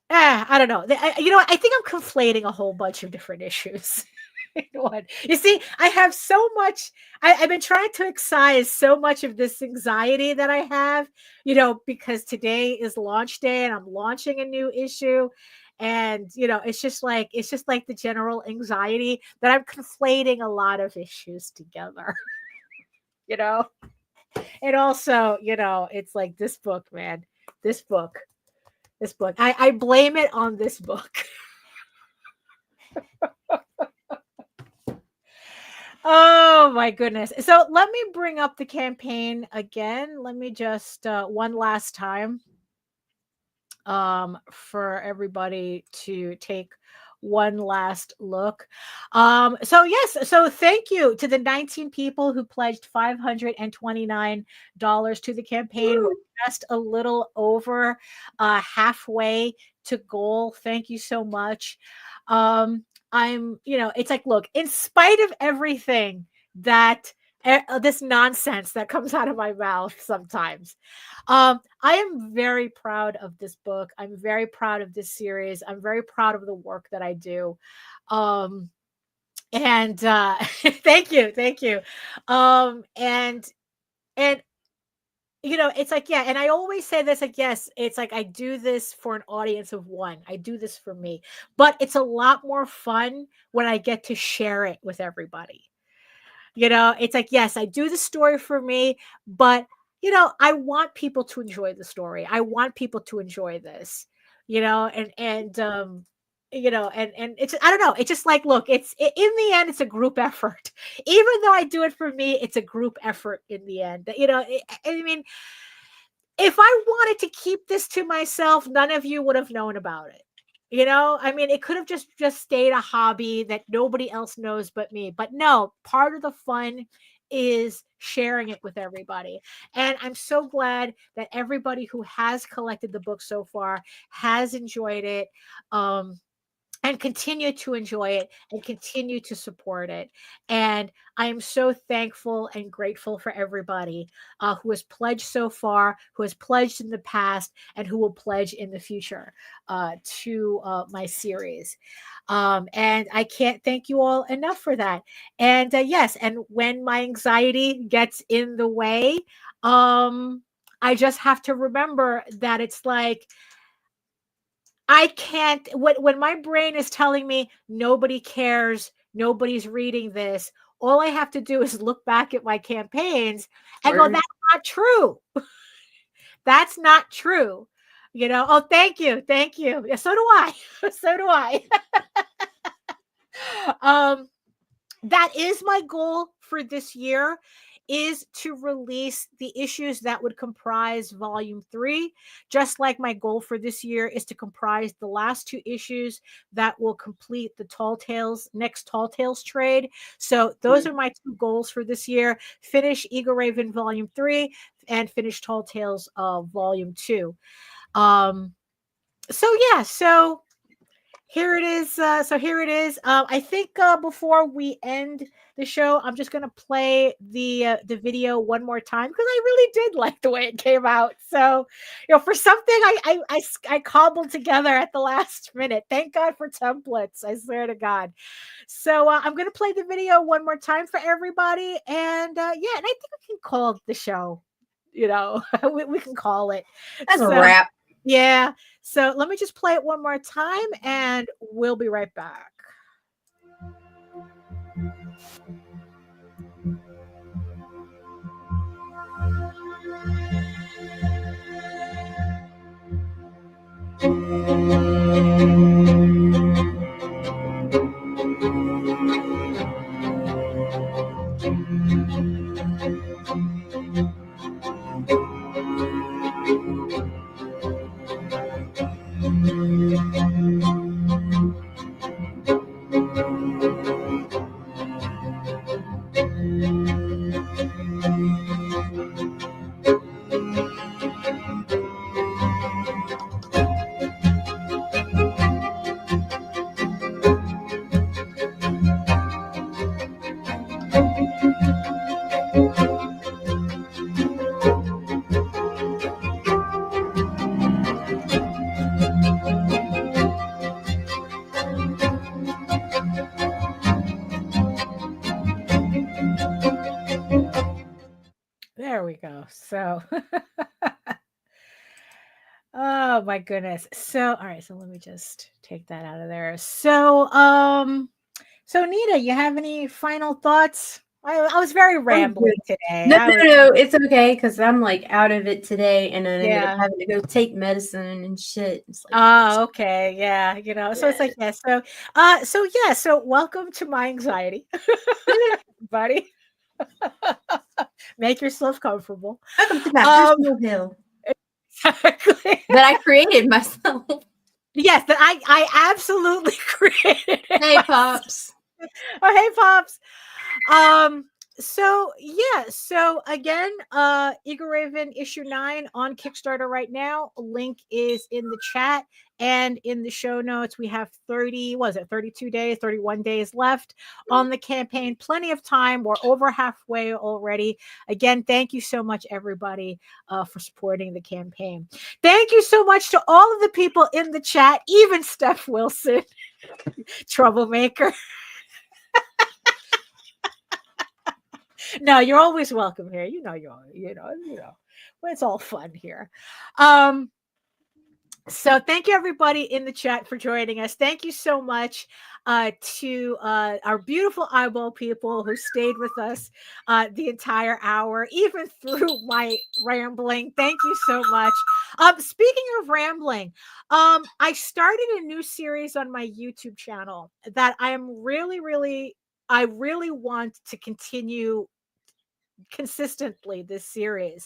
I don't know. I think I'm conflating a whole bunch of different issues. You see, I have so much. I've been trying to excise so much of this anxiety that I have, because today is launch day and I'm launching a new issue. And, it's just like the general anxiety that I'm conflating a lot of issues together, And also, it's like this book, man, this book. I blame it on this book. Oh my goodness. So let me bring up the campaign again. Let me just one last time for everybody to take one last look. So yes, so thank you to the 19 people who pledged $529 to the campaign. We're just a little over halfway to goal. Thank you so much. It's like, look, in spite of everything that this nonsense that comes out of my mouth sometimes, I am very proud of this book. I'm very proud of this series. I'm very proud of the work that I do. And thank you. And it's like, yeah, and I always say this, like, yes, it's like I do this for an audience of one. I do this for me, but it's a lot more fun when I get to share it with everybody. It's like, yes, I do the story for me, but I want people to enjoy the story. I want people to enjoy this, and it's, I don't know. It's just like, look, in the end, it's a group effort. Even though I do it for me, it's a group effort in the end. I mean, if I wanted to keep this to myself, none of you would have known about it. I mean, it could have just stayed a hobby that nobody else knows but me. But no, part of the fun is sharing it with everybody. And I'm so glad that everybody who has collected the book so far has enjoyed it. And continue to enjoy it and continue to support it. And I am so thankful and grateful for everybody who has pledged so far, who has pledged in the past, and who will pledge in the future to my series. And I can't thank you all enough for that. And yes, and when my anxiety gets in the way, I just have to remember that it's like, I can't, when my brain is telling me nobody cares, nobody's reading this, all I have to do is look back at my campaigns and go, that's not true. That's not true. Oh, thank you. Yeah, so do I. That is my goal for this year, is to release the issues that would comprise volume 3, just like my goal for this year is to comprise the last 2 issues that will complete the next Tall Tales trade. So those are my 2 goals for this year: finish EGORAVEN volume 3 and finish Tall Tales volume 2. So yeah, so here it is. I think before we end the show, I'm just gonna play the video one more time because I really did like the way it came out. So, for something I cobbled together at the last minute. Thank God for templates. I swear to God. So I'm gonna play the video one more time for everybody, and and I think we can call the show. We can call it. That's a wrap. Yeah. So let me just play it one more time and we'll be right back. There we go. So, oh my goodness. So, all right. So let me just take that out of there. So, so Nita, you have any final thoughts? I was very rambling today. No, it's okay because I'm like out of it today, and then I ended Yeah. up having to go take medicine and shit. It's like, Oh, okay. Yeah. So it's like, yeah. So welcome to my anxiety, buddy. Make yourself comfortable. welcome to my personal hell Exactly. that I created myself. Yes, that I absolutely created. Hey, Pops. Oh, hey, Pops. So yeah, so again, EGORAVEN issue 9 on Kickstarter right now. Link is in the chat and in the show notes. We have 32 days, 31 days left on the campaign. Plenty of time. We're over halfway already. Again, thank you so much, everybody, for supporting the campaign. Thank you so much to all of the people in the chat, even Steph Wilson, troublemaker. No, you're always welcome here. It's all fun here. So thank you everybody in the chat for joining us. Thank you so much to our beautiful eyeball people who stayed with us the entire hour, even through my rambling. Thank you so much. Speaking of rambling, I started a new series on my YouTube channel that I really want to continue consistently this series.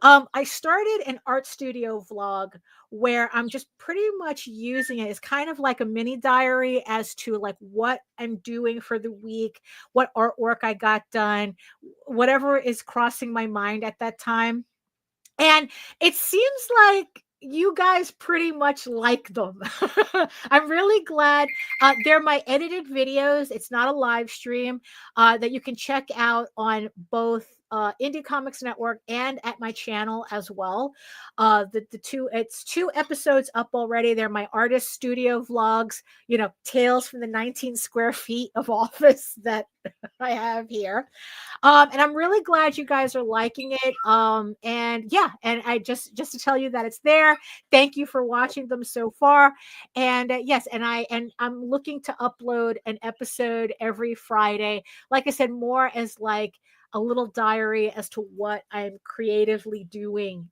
I started an art studio vlog where I'm just pretty much using it as kind of like a mini diary as to like what I'm doing for the week, what artwork I got done, whatever is crossing my mind at that time. And it seems like you guys pretty much like them. I'm really glad. They're my edited videos. It's not a live stream that you can check out on both Indie Comics Network and at my channel as well. It's 2 episodes up already. They're my artist studio vlogs, tales from the 19 square feet of office that I have here. And I'm really glad you guys are liking it. And I just to tell you that it's there. Thank you for watching them so far. And yes, and I'm looking to upload an episode every Friday. Like I said, more as like a little diary as to what I'm creatively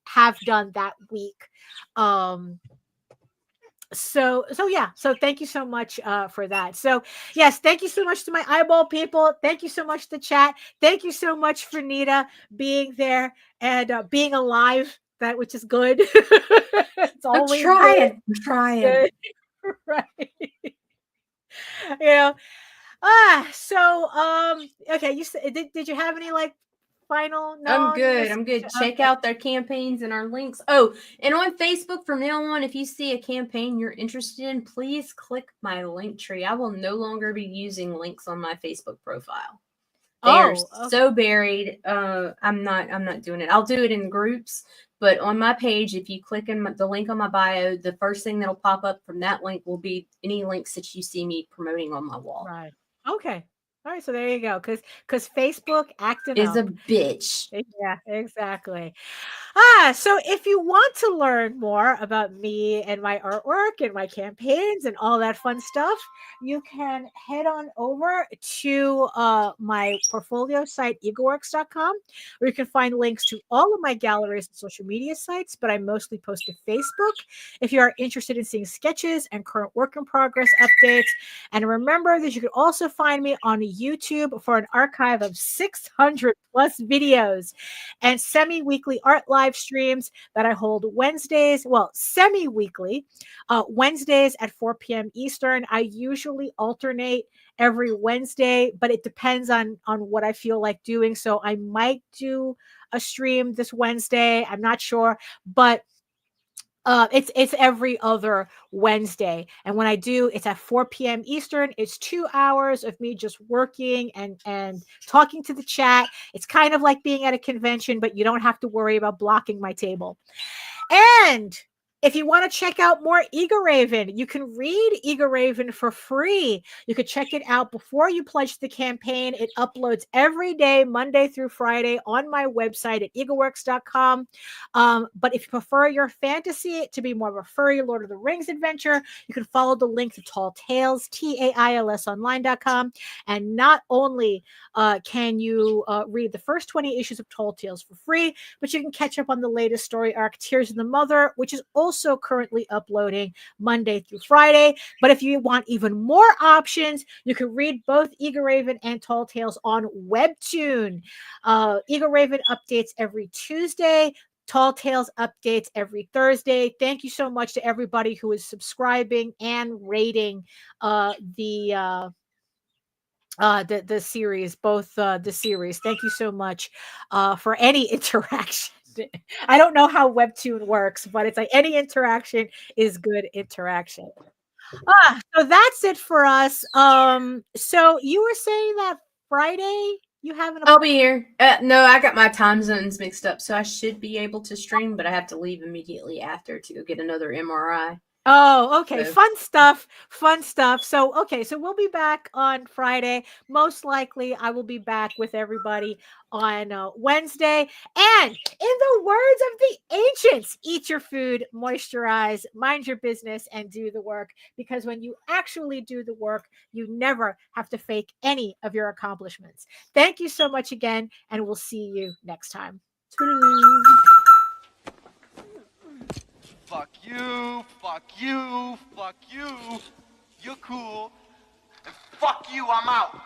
have done that week. So yeah, so thank you so much for that. So yes, thank you so much to my eyeball people. Thank you so much to chat. Thank you so much for Nita being there and being alive, that which is good. It's I'm always trying. I'm trying. good. Right. So okay, you said did you have any like final? No, I'm good. just I'm good. Check okay. out their campaigns and our links. Oh, and on Facebook from now on, if you see a campaign you're interested in, please click my link tree. I will no longer be using links on my Facebook profile. They are Okay. so buried. I'm not doing it. I'll do it in groups, but on my page, if you click in the link on my bio, the first thing that'll pop up from that link will be any links that you see me promoting on my wall. Right. Okay. All right. So there you go. Because Facebook acting Is up. a bitch. Yeah, exactly. So if you want to learn more about me and my artwork and my campaigns and all that fun stuff, you can head on over to my portfolio site, egoworks.com, where you can find links to all of my galleries and social media sites, but I mostly post to Facebook if you are interested in seeing sketches and current work in progress updates. And remember that you can also find me on YouTube for an archive of 600 plus videos and semi-weekly art live streams that I hold Wednesdays, well, semi-weekly, Wednesdays at 4 p.m. Eastern. I usually alternate every Wednesday, but it depends on what I feel like doing. So I might do a stream this Wednesday. I'm not sure, but it's every other Wednesday, and when I do, it's at 4 p.m. Eastern. It's 2 hours of me just working and talking to the chat. It's kind of like being at a convention, but you don't have to worry about blocking my table. And if you want to check out more EGORAVEN, you can read EGORAVEN for free. You could check it out before you pledge to the campaign. It uploads every day, Monday through Friday, on my website at egoworks.com. But if you prefer your fantasy to be more of a furry Lord of the Rings adventure, you can follow the link to Tall Tales, TAILSonline.com. And not only can you read the first 20 issues of Tall Tales for free, but you can catch up on the latest story arc, Tears of the Mother, which is also currently uploading Monday through Friday. But if you want even more options, you can read both EGORAVEN and Tall Tales on Webtoon. EGORAVEN updates every Tuesday. Tall Tales updates every Thursday. Thank you so much to everybody who is subscribing and rating the series, both the series. Thank you so much for any interaction. I don't know how Webtoon works, but it's like any interaction is good interaction. So that's it for us. So you were saying that Friday you have an I'll be here. No, I got my time zones mixed up, so I should be able to stream, but I have to leave immediately after to go get another MRI. Oh, okay. So- Fun stuff. Fun stuff. So, okay. So we'll be back on Friday. Most likely, I will be back with everybody on Wednesday. And in the words of the ancients, eat your food, moisturize, mind your business, and do the work. Because when you actually do the work, you never have to fake any of your accomplishments. Thank you so much again, and we'll see you next time. Fuck you, fuck you, fuck you. You're cool. And fuck you, I'm out.